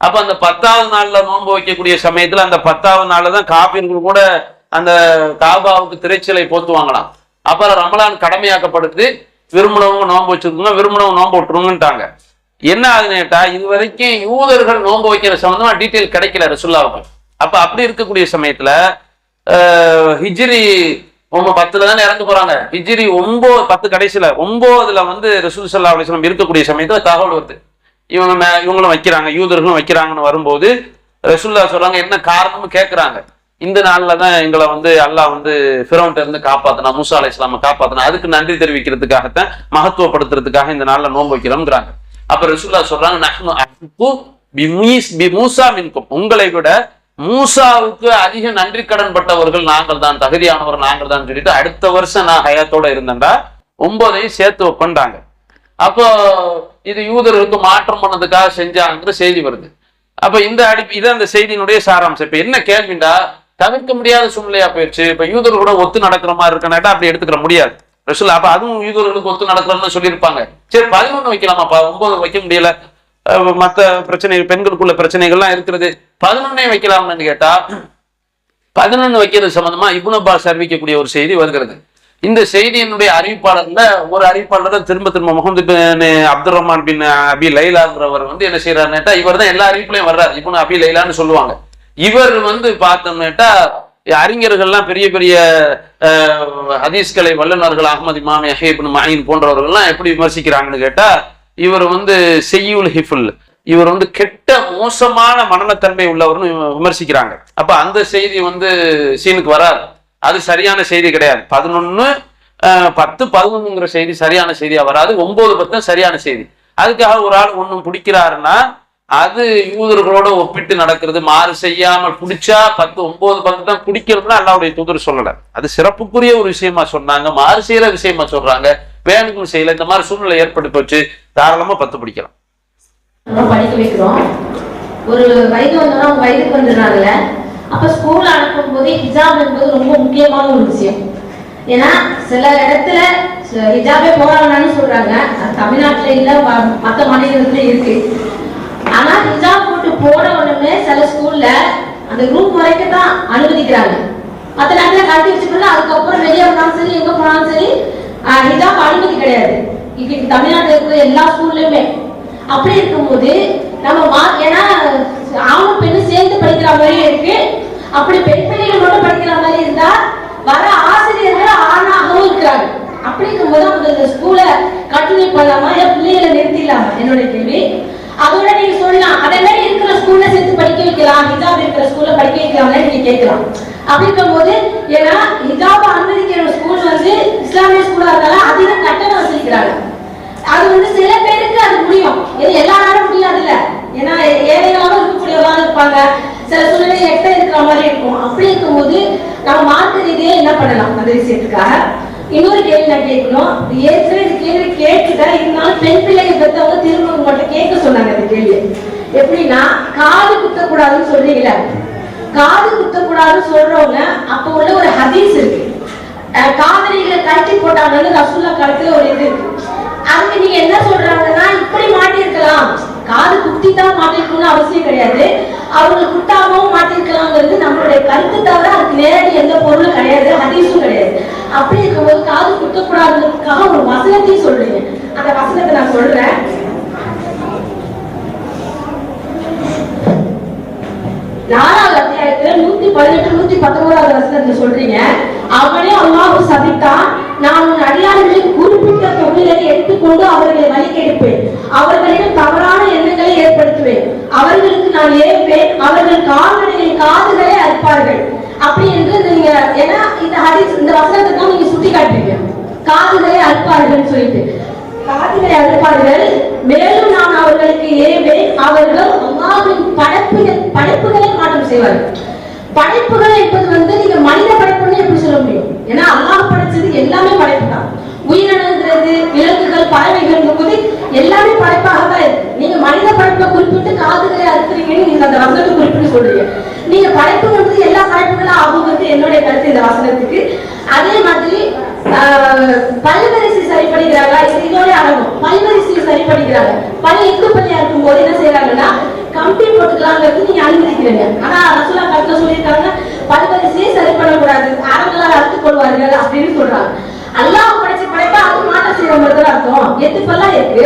அப்ப அந்த 10ஆவது நாள்ல நோன்பு வைக்கக்கூடிய சமயத்துல அந்த 10ஆவது நாள்ல தான் காபிர்கள் கூட அந்த காபாவுக்கு திரைச்சிலை போத்துவாங்களாம். அப்புறம் ரமலான் கடமையாக்கப்படுது, விரும்பினவங்க நோன்பு வச்சிருக்கோங்க, விரும்பினவங்க நோன்பு விட்டுருங்கன்ட்டாங்க. என்ன ஆகுதுன்னு கேட்டா, இது வரைக்கும் யூதர்கள் நோன்பு வைக்கிற சம்பந்தமா டீட்டெயில் கிடைக்கல ரசூலுல்லாஹ்வுக்கு. அப்ப அப்படி இருக்கக்கூடிய சமயத்துல ஹிஜ்ரி 10 தானே இறந்து போறாங்க. ஹிஜ்ரி 9-10 கடைசியில 9ல வந்து ரசூல் ஸல்லல்லாஹு அலைஹி வஸல்லம் இருக்கக்கூடிய சமயத்துல தகவல் வருது, இவங்களும் வைக்கிறாங்க, யூதர்களும் வைக்கிறாங்கன்னு வரும்போது ரசூலுல்லாஹ் சொல்றாங்க, என்ன காரணம்னு கேட்கிறாங்க. இந்த நாள்ல தான் எங்களை வந்து அல்லாஹ் வந்து ஃபிரௌன்ட்ட இருந்து காப்பாத்தினா, மூசா அலைஹிஸ்ஸலாமை காப்பாத்தினா, அதுக்கு நன்றி தெரிவிக்கிறதுக்காகத்தான், மகத்துவப்படுத்துறதுக்காக இந்த நாள்ல நோன்பு வைக்கிறோம்ங்கிறாங்க. அப்ப ரசூலுல்லாஹ் சொல்றாங்க, நஹ்னு அஹ்கு பிமூசா மின்கும், உங்களை விட மூசாவுக்கு அதிக நன்றி கடன் பட்டவர்கள் நாங்கள் தான், தகுதியானவர் நாங்கள் தான் சொல்லிட்டு அடுத்த வருஷம் நான் ஹயாத்தோட இருந்தேன்டா 9ஐயும் சேர்த்து வைப்பேன்டாங்க. அப்போ இது யூதர்களுக்கு மாற்றம் பண்ணதுக்காக செஞ்சாங்கிற செய்தி வருது. அப்ப இந்த இது அந்த செய்தியினுடைய சாராம்சம். இப்ப என்ன கேள்விண்டா, தவிர்க்க முடியாத சூழ்நிலையா போயிடுச்சு. இப்ப யூதர் கூட ஒத்து நடக்கிற மாதிரி இருக்கனாட்டா அப்படி எடுத்துக்கிற முடியாது ரசூல். அப்ப அதுவும் யூதர்களுக்கு ஒத்து நடக்கிறன்னு சொல்லியிருப்பாங்க. சரி 11 வைக்கலாமாப்பா, 9 வைக்க முடியல, மற்ற பிரச்சனை, பெண்களுக்குள்ள பிரச்சனைகள்லாம் இருக்கிறது, 11 வைக்கலாம்னு கேட்டா 11 வைக்கிறது சம்பந்தமா இப்னு அப்பாஸ் அறிவிக்கக்கூடிய ஒரு செய்தி வருகிறது. இந்த செய்தியினுடைய அறிவிப்பாளர்ல ஒரு அறிவிப்பாளர் திரும்ப முகமது அப்துல் ரஹ்மான் பின் அபி லைலாங்கிறவர் வந்து என்ன செய்யறாருன்னா, இவர் தான் எல்லா அறிவிப்புலையும் வர்றாரு, இப்னு அபி லைலான்னு சொல்லுவாங்க. இவர் வந்து பார்த்தோம்னா அறிஞர்கள்லாம் பெரிய பெரிய ஹதீஸ்களை வல்லுநர்கள் அஹ்மது இமாம் யஹ்யா இப்னு மஈன் போன்றவர்கள்லாம் எப்படி விமர்சிக்கிறாங்கன்னு கேட்டா, இவர் வந்து செய்யுல் ஹிஃபுல், இவர் வந்து கெட்ட மோசமான மனநத்தன்மை உள்ளவர்னு விமர்சிக்கிறாங்க. அப்ப அந்த செய்தி வந்து சீனுக்கு வராது, அது சரியான செய்தி கிடையாது. 11, 10, 11ங்கிற செய்தி சரியான செய்தியா வராது, 9, 10 சரியான செய்தி. அதுக்காக ஒரு ஆள் ஒன்னும் பிடிக்கிறாருன்னா அது யூதர்களோட ஒப்பிட்டு நடக்கிறது, மாறு செய்யாமல் பிடிச்சா 10, 9, 10 தான் பிடிக்கிறதுனா அல்லாஹ்வுடைய தூதர் சொல்லல. அது சிறப்புக்குரிய ஒரு விஷயமா சொன்னாங்க, மாறு செய்யற விஷயமா சொல்றாங்க, வேணுக்கும் செய்யல. இந்த மாதிரி சூழ்நிலை ஏற்பட்டு போச்சு, தாராளமா 10 பிடிக்கலாம். படிக்க வைக்கிறோம், ஒரு வயது வந்தோம்னா அவங்க வயதுக்கு வந்துடுறாங்கல்ல, அப்ப ஸ்கூல் அனுப்பும் போது ஹிஜாப் என்பது ரொம்ப முக்கியமான ஒரு விஷயம். ஏன்னா சில இடத்துல ஹிஜாபே போறாங்கன்னு சொல்றாங்க, தமிழ்நாட்டுல இல்ல மற்ற மாநிலத்துல இருக்கு. ஆனா ஹிஜாப் போட்டு போன உடனே சில ஸ்கூல்ல அந்த குரூப் வரைக்கும் தான் அனுமதிக்கிறாங்க, மற்ற நேரத்துல கட்டி வச்சுக்கணும். அதுக்கப்புறம் வெளியே போனாலும் சரி, எங்க போனாலும் சரி ஹிஜாப் அனுமதி கிடையாது. இப்ப தமிழ்நாட்டுல இருக்கிற எல்லா ஸ்கூல்லையுமே அப்படி இருக்கும்போது நம்ம ஏன்னா ஆணும் பெண்ணும் சேர்ந்து படிக்கிற மாதிரியும் இருக்கு. அப்படி பெண் பிள்ளைகள் மட்டும் படிக்கிற மாதிரி இருந்தா வர ஆசிரியர்கள் ஆணாகவும் இருக்கிறாங்க. அப்படி இருக்கும்போது அவங்க இந்த ஸ்கூலை கண்டினியூ பண்ணலாமா, இல்ல பிள்ளைகளை நிறுத்திடலாமா என்னுடைய கேள்வி. அதோட நீங்க சொல்லலாம், அதே மாதிரி இருக்கிற ஸ்கூல்ல சேர்த்து படிக்க வைக்கலாம், ஹிஜாப் இருக்கிற ஸ்கூல்ல படிக்க வைக்கலாம்னு நீங்க கேட்கலாம். அப்படி இருக்கும்போது ஏன்னா ஹிஜாப் அனுமதிக்கிற ஸ்கூல் வந்து இஸ்லாமிய ஸ்கூலா இருந்தாலும் அதிக கட்டணம் வசூலிக்கிறாங்க. அது வந்து சில பேருக்கு அது முடியும், எல்லாரும் முடியாது இல்ல. ஏன்னா ஏழைகளாக இருக்கக்கூடியவர்களாக இருப்பாங்க, சில சூழ்நிலை எட்ட இருக்கிற மாதிரி இருக்கும். அப்படி இருக்கும்போது நம்ம மார்க்க ரீதியா என்ன பண்ணலாம் அந்த விஷயத்துக்காக. இன்னொரு கேள்வி நான் கேட்கணும், ஏற்கனவே இந்த கேள்வி கேட்டுட்டா, இருந்தாலும் பெண் பிள்ளைகள் பெற்றவங்க திரும்ப உங்கள்கிட்ட கேட்க சொன்னாங்க இந்த கேள்வி. எப்படின்னா காது குத்தக்கூடாதுன்னு சொல்றீங்கள, காது குத்தக்கூடாதுன்னு சொல்றவங்க அப்ப உள்ள ஒரு ஹதீஸ் இருக்கு, காதலிகளை கட்டி போட்டாங்கன்னு ரசூலுல்லாஹ் காலத்துல ஒரு இது இருக்கு. அதுக்கு நீங்க என்ன சொல்றாங்கன்னா, இப்படி மாட்டிருக்கலாம், காது குத்தி தான் மாட்டிருக்கணும்னு அவசியம் கிடையாது, அவங்க குத்தாகவும் மாட்டிருக்கலாம்ங்கிறது நம்மளுடைய கருத்து தவிர அதுக்கு நேரடி எந்த பொருளும் கிடையாது, ஹதீஸும் கிடையாது. அப்படி இருக்கும்போது காது குத்தக்கூடாதுக்காக ஒரு வசனத்தையும் சொல்றீங்க, அந்த வசனத்தை நான் சொல்றேன். நாலாவது அத்தியாயத்துல 118, 119வது வசனத்துல சொல்றீங்க, அவனே அல்லாஹ் சபித்தான், நான் உன் அடியார்களின் குறிப்பிட்ட தொழிலை எடுத்துக்கொண்டு அவர்களை வழிகெடுப்பேன், அவர்களிடம் தவறான எண்ணங்களை ஏற்படுத்துவேன், அவர்களுக்கு நான் ஏற்பேன், அவர்கள் கால்களின் காதுகளை அறுப்பார்கள். அப்படி என்று நீங்க, ஏன்னா இந்த ஹதீஸ் இந்த வசனத்தை தான் நீங்க சுட்டி காட்டுறீங்க, காதுகளை அறுப்பார்கள் சொல்லிட்டு, காதுகளை அறுப்பார்கள். மேலும் நான் அவர்களுக்கு ஏவேன், அவர்கள் அல்லாஹ்வின் படைப்புகளை மாற்றம் செய்வார்கள். படைப்புகள் என்பது வந்து நீங்க மனித படைப்புன்னு எப்படி சொல்ல முடியும்? ஏன்னா அல்லாஹ் படைச்சது எல்லாமே படைப்பு தான். உயிரினங்கிறது, விலங்குகள், பறவைகள் போது எல்லாமே படைப்பாக தான் இருக்கு. நீங்க மனித படைப்பை குறிப்பிட்டு காதுகளை அறுக்கிறீங்கன்னு நீங்க அந்த வசனத்தை குறிப்பிட்டு சொல்றீங்க. நீங்க படைப்பு வந்து எல்லா படைப்புகளும் ஆகுங்கிறது என்னுடைய கருத்து இந்த வசனத்துக்கு. அதே மாதிரி பல்வரிசை சரி பண்ணிக்கிறாங்க, இதோட அடங்கும். பல்வரிசை சரி பண்ணிக்கிறாங்க, பல எக்கு பள்ளியா இருக்கும் போது என்ன செய்யறாங்கன்னா கம்பி போட்டுக்கலாங்கிறது நீங்க அனுமதிக்கிறீங்க. ஆனா ரசூலுல்லாஹ் கருத்துல சொல்லியிருக்காங்க, பல்வரிசையே சரி பண்ணக்கூடாது, ஆண்களால் அறுத்துக் கொள்வார்கள் அப்படின்னு சொல்றாங்க. அல்லாஹ் படைச்ச படைப்பா அது மாற்றம் செய்யற மாதிரி தான் அர்த்தம். 8 பல்லா இருக்கு,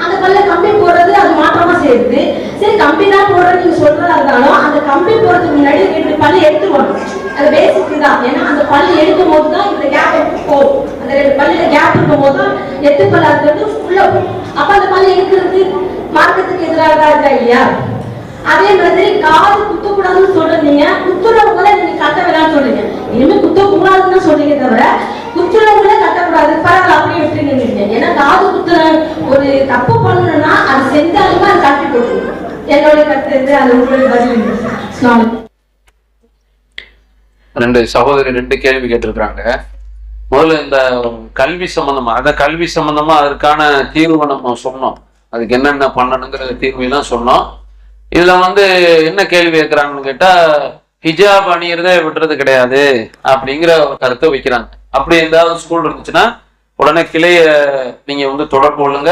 அந்த பல்ல கம்பி போடுறது அது மாற்றமா செய்யுது. சரி கம்பி தான் போடுறது நீங்க சொல்றதா இருந்தாலும் அந்த கம்பி போடுறதுக்கு முன்னாடி 2 பல்லு எடுத்துக்கணும். அது பேசிக் தான். ஏன்னா அந்த பல்லு எடுக்கும் போது தான் இந்த கேப் போகும். அந்த 2 பல்லுல கேப் இருக்கும் போது தான் 8 பல்லா இருக்கிறது உள்ள போகும். அப்ப அந்த பல்லு எடுக்கிறது மார்க்கத்துக்கு எதிராக இருக்கா இல்லையா? அதே மாதிரி காது குத்தக்கூடாதுன்னு சொல்றீங்க, குத்துறவங்கள நீங்க கட்ட வேணாம்னு சொல்றீங்க. இனிமே குத்தக்கூடாதுன்னு சொல்றீங்க தவிர குத்துறவங்களே கட்டக்கூடாது, பரவாயில்ல அப்படியே விட்டு நின்றுங்க. ஏன்னா காது குத்துற ஒரு தப்பு பண்ணணும்னா அது செஞ்சாலுமே அது கட்டி போட்டுருங்க. என்னோட கருத்து அது உங்களுடைய பதில். ரெண்டு சகோதரி 2 கேள்வி கேட்டிருக்கிறாங்க. முதல்ல இந்த கல்வி சம்பந்தமா, கல்வி சம்பந்தமா அதற்கான தீர்வு நம்ம சொன்னோம். அதுக்கு என்னென்ன பண்ணணுங்கிற தீர்வையெல்லாம் சொன்னோம். இதுல என்ன கேள்வி கேட்கிறாங்கன்னு கேட்டா, ஹிஜாப் அணியறதே விடுறது கிடையாது அப்படிங்கிற ஒரு கருத்தை வைக்கிறாங்க. அப்படி ஏதாவது ஸ்கூல் இருந்துச்சுன்னா உடனே கிளைய நீங்க தொடர்பு கொள்ளுங்க.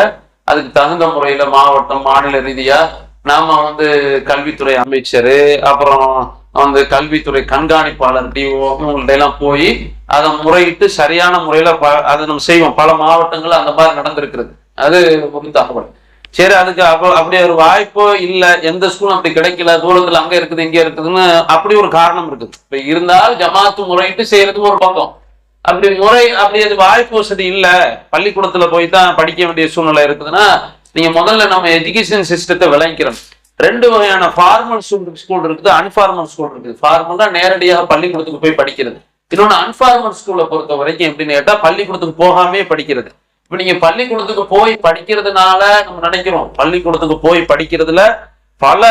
அதுக்கு தகுந்த முறையில மாவட்டம் மாநில ரீதியா நாம கல்வித்துறை அமைச்சரு, அப்புறம் கல்வித்துறை கண்காணிப்பாளர் டிஓ இவங்கள்ட்ட எல்லாம் போய் அதை முறையிட்டு சரியான முறையில அதை நம்ம செய்வோம். பல மாவட்டங்கள் அந்த மாதிரி நடந்திருக்கிறது. அது ஒரு தகவல். சரி, அதுக்கு அப்படி ஒரு வாய்ப்போ இல்லை, எந்த ஸ்கூலும் அப்படி கிடைக்கல, தூரத்துல அங்க இருக்குது இங்க இருக்குதுன்னு அப்படி ஒரு காரணம் இருக்குது. இப்ப இருந்தால் ஜமாத்து முறையிட்டு செய்யறதுக்கு ஒரு பக்கம், அப்படி அது வாய்ப்பு வசதி இல்லை, பள்ளிக்கூடத்துல போய் தான் படிக்க வேண்டிய சூழ்நிலை இருக்குதுன்னா நீங்க முதல்ல நம்ம எஜுகேஷன் சிஸ்டத்தை விளங்கிக்கிறோம். 2 வகையான ஃபார்மல் ஸ்கூல் இருக்குது, அன்ஃபார்மல் ஸ்கூல் இருக்குது. ஃபார்மல்னா நேரடியாக பள்ளிக்கூடத்துக்கு போய் படிக்கிறது. இன்னொன்னு அன்ஃபார்மல் ஸ்கூலை பொறுத்த வரைக்கும் எப்படின்னு கேட்டா பள்ளிக்கூடத்துக்கு போகாமே படிக்கிறது. இப்ப நீங்க பள்ளிக்கூடத்துக்கு போய் படிக்கிறதுனால நம்ம நினைக்கிறோம் பள்ளிக்கூடத்துக்கு போய் படிக்கிறதுல பல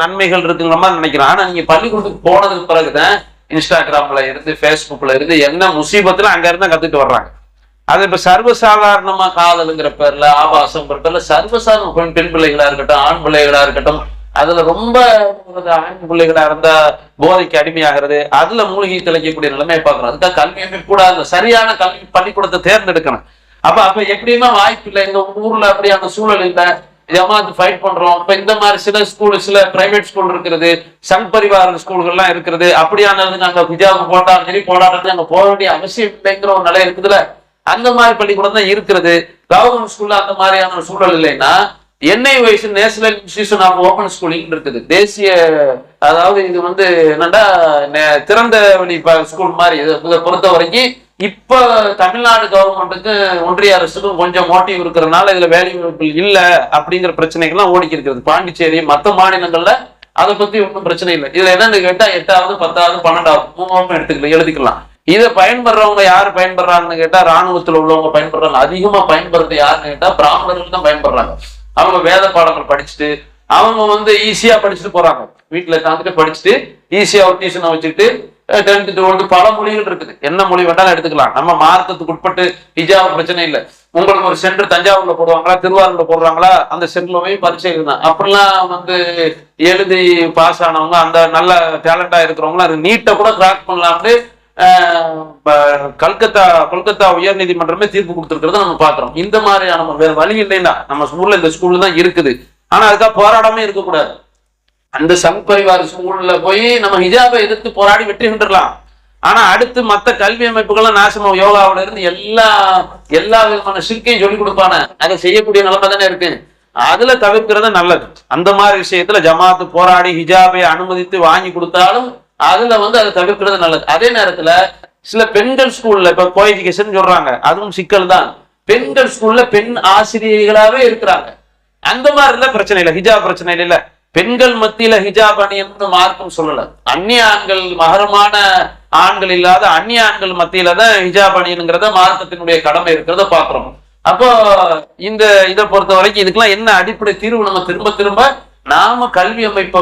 நன்மைகள் இருக்குங்கிற மாதிரி நினைக்கிறோம். ஆனா நீங்க பள்ளிக்கூடத்துக்கு போனதுக்கு பிறகுதான் இன்ஸ்டாகிராம்ல இருந்து பேஸ்புக்ல இருந்து என்ன முசீபத்துல அங்க இருந்தா கத்துட்டு வர்றாங்க. அது இப்ப சர்வசாதாரணமா காதலுங்கிற பேர்ல ஆபாசம் பேர்ல சர்வசாதாரண பெண் பிள்ளைகளா இருக்கட்டும், ஆண் பிள்ளைகளா இருக்கட்டும், அதுல ரொம்ப ஆண் பிள்ளைகளா இருந்தா போதைக்கு அடிமையாகிறது, அதுல மூலிகை திளைக்கக்கூடிய நிலைமையை பார்க்கணும். அதுக்காக கல்வி கூடாது, சரியான கல்வி பள்ளிக்கூடத்தை தேர்ந்தெடுக்கணும். அப்ப எப்படின்னா வாய்ப்பு இல்லை. எங்க ஊர்ல அப்படியான சூழல் இல்லை, ஜமாத்து ஃபைட் பண்றோம். இப்ப இந்த மாதிரி சில பிரைவேட் ஸ்கூல் இருக்கிறது, சங் பரிவார ஸ்கூல்கள்லாம் இருக்கிறது. அப்படியானது அங்க ஹிஜாப் போட்டாலும் சரி போடாலும் அங்க போக வேண்டிய அவசியம் இல்லைங்கிற ஒரு நிலை இருக்குதுல்ல, அந்த மாதிரி பள்ளிக்கூடம் தான் இருக்குது. கவர்மெண்ட் ஸ்கூல்ல அந்த மாதிரியான ஒரு சூழல் இல்லைன்னா NIOS national institution of open schooling இருக்குது. தேசிய, அதாவது இது என்னன்னா திறந்த வெளி ஸ்கூல் மாதிரி. இதை பொறுத்த வரைக்கும் இப்ப தமிழ்நாடு கவர்மெண்ட்டுக்கு ஒன்றிய அரசுக்கும் கொஞ்சம் மோட்டிவ் இருக்கிறதுனால இதுல வேலைவாய்ப்பு இல்ல அப்படிங்கிற பிரச்சனைகள்லாம் ஓடிக்கி இருக்கிறது. பாண்டிச்சேரி மற்ற மாநிலங்கள்ல அதை பத்தி ஒன்றும் பிரச்சனை இல்லை. இதுல என்னன்னு கேட்டா 8வது 10வது 12வது 3 எழுதிக்கலாம். இதை பயன்படுறவங்க யாரு பயன்படுறாங்கன்னு கேட்டா ராணுவத்துல உள்ளவங்க பயன்படுறாங்க. அதிகமா பயன்படுறது யாருன்னு கேட்டா பிராமணர்கள் தான் பயன்படுறாங்க. அவங்க வேத பாடங்கள் படிச்சுட்டு அவங்க ஈஸியா படிச்சுட்டு போறாங்க. வீட்டுல உட்காந்துட்டு படிச்சுட்டு ஈஸியா ஒரு டியூஷனை வச்சுட்டு 10th 12th பல மொழிகள் இருக்குது. என்ன மொழி வேண்டாலும் எடுத்துக்கலாம். நம்ம மார்க்கத்துக்கு உட்பட்டு ஹிஜாப் பிரச்சனை இல்லை. உங்களுக்கு ஒரு சென்டர் தஞ்சாவூர்ல போடுவாங்களா, திருவாரூர்ல போடுறாங்களா, அந்த சென்டர்ல போய் பரிசை இருந்தான் அப்படிலாம் எழுதி பாஸ் ஆனவங்க, அந்த நல்ல டேலண்டா இருக்கிறவங்க அது நீட்டை கூட கிராக் பண்ணலாம்னு கொல்கத்தா உயர் நீதிமன்றமே தீர்ப்பு கொடுத்திருக்கிறத நம்ம பாக்குறோம். இந்த மாதிரியான நம்ம வேற வழி இல்லைன்னா நம்ம ஸ்கூல்ல இந்த ஸ்கூல்ல தான் இருக்குது. ஆனா அதுக்காக போராடாமே இருக்கக்கூடாது. அந்த சங் பரிவார் ஸ்கூல்ல போய் நம்ம ஹிஜாபை எதிர்த்து போராடி வெற்றி பெற்றலாம். ஆனா அடுத்து மற்ற கல்வி அமைப்புகள்லாம் நாசமா யோகாவில இருந்து எல்லா விதமான சிற்கையும் சொல்லி கொடுப்பான அதை செய்யக்கூடிய நிலைமை தானே இருக்கு. அதுல தவிர்க்கிறது நல்லது. அந்த மாதிரி விஷயத்துல ஜமாத்து போராடி ஹிஜாபை அனுமதித்து வாங்கி கொடுத்தாலும் அதுல அதை தவிர்க்கிறது நல்லது. அதே நேரத்துல சில பெண்கள் ஸ்கூல்ல இப்ப கோ எஜுகேஷன் சொல்றாங்க, அதுவும் சிக்கல் தான். பெண்கள் ஸ்கூல்ல பெண் ஆசிரியர்களாவே இருக்கிறாங்க. அந்த மாதிரி இருந்தா பிரச்சனை இல்லை, ஹிஜாப் பிரச்சனை இல்லை. பெண்கள் மத்தியில ஹிஜாப் அணியன்னு மார்க்கம் சொல்லல. அந்நிய ஆண்கள், மகரமான ஆண்கள் இல்லாத அந்நிய ஆண்கள் மத்தியில தான் ஹிஜாப் அணியனுங்கிறத மார்க்கத்தினுடைய கடமை இருக்கிறத பாக்குறோம். அப்போ இதை பொறுத்த வரைக்கும் இதுக்கெல்லாம் என்ன அடிப்படை தீர்வு? நம்ம திரும்ப நாம கல்வி அமைப்பை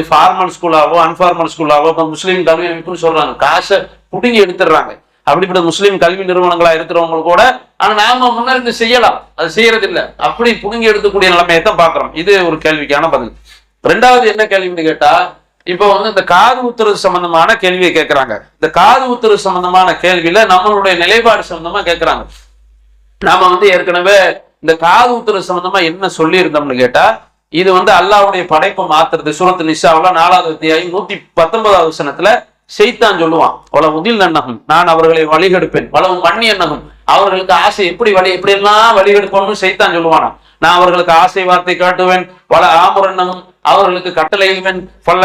ஃபார்மல் ஸ்கூலாவோ அன்பார்மல் ஸ்கூலாவோ இப்ப முஸ்லீம் கல்வி அமைப்புன்னு சொல்றாங்க, காசை புடுங்கி எடுத்துடுறாங்க. அப்படிப்பட்ட முஸ்லீம் கல்வி நிறுவனங்களா இருக்கிறவங்க கூட ஆனா நாம முன்னறிந்து செய்யலாம், அது செய்யறது இல்லை. அப்படி புடுங்கி எடுக்கக்கூடிய நிலைமையை தான் பாக்குறோம். இது ஒரு கேள்விக்கான பதில். 2வது என்ன கேள்வின்னு கேட்டா, இப்ப இந்த காது உத்தரவு சம்பந்தமான கேள்வியை கேட்கிறாங்க. இந்த காது உத்தரவு சம்பந்தமான கேள்வியில நம்மளுடைய நிலைப்பாடு சம்பந்தமா கேட்கிறாங்க. நாம ஏற்கனவே இந்த காது உத்தரவு சம்பந்தமா என்ன சொல்லி இருந்தோம்னு கேட்டா, இது அல்லாஹ்வுடைய படைப்பை மாத்துறது. சூரத்து நிசாவுல 4வது அத்தியாயம் 119வது வசனத்துல ஷைத்தான் சொல்லுவான், வல உதில் நன்னகும், நான் அவர்களை வழிகெடுப்பேன், வளவு மண்ணி என்னகும், அவர்களுக்கு ஆசை எப்படி எல்லாம் வழிகெடுப்போம்னு ஷைத்தான் சொல்லுவானா. நான் அவர்களுக்கு ஆசை வார்த்தை காட்டுவேன், வல ஆமுரன்னகும், அவர்களுக்கு கட்டளையிடுவேன், பல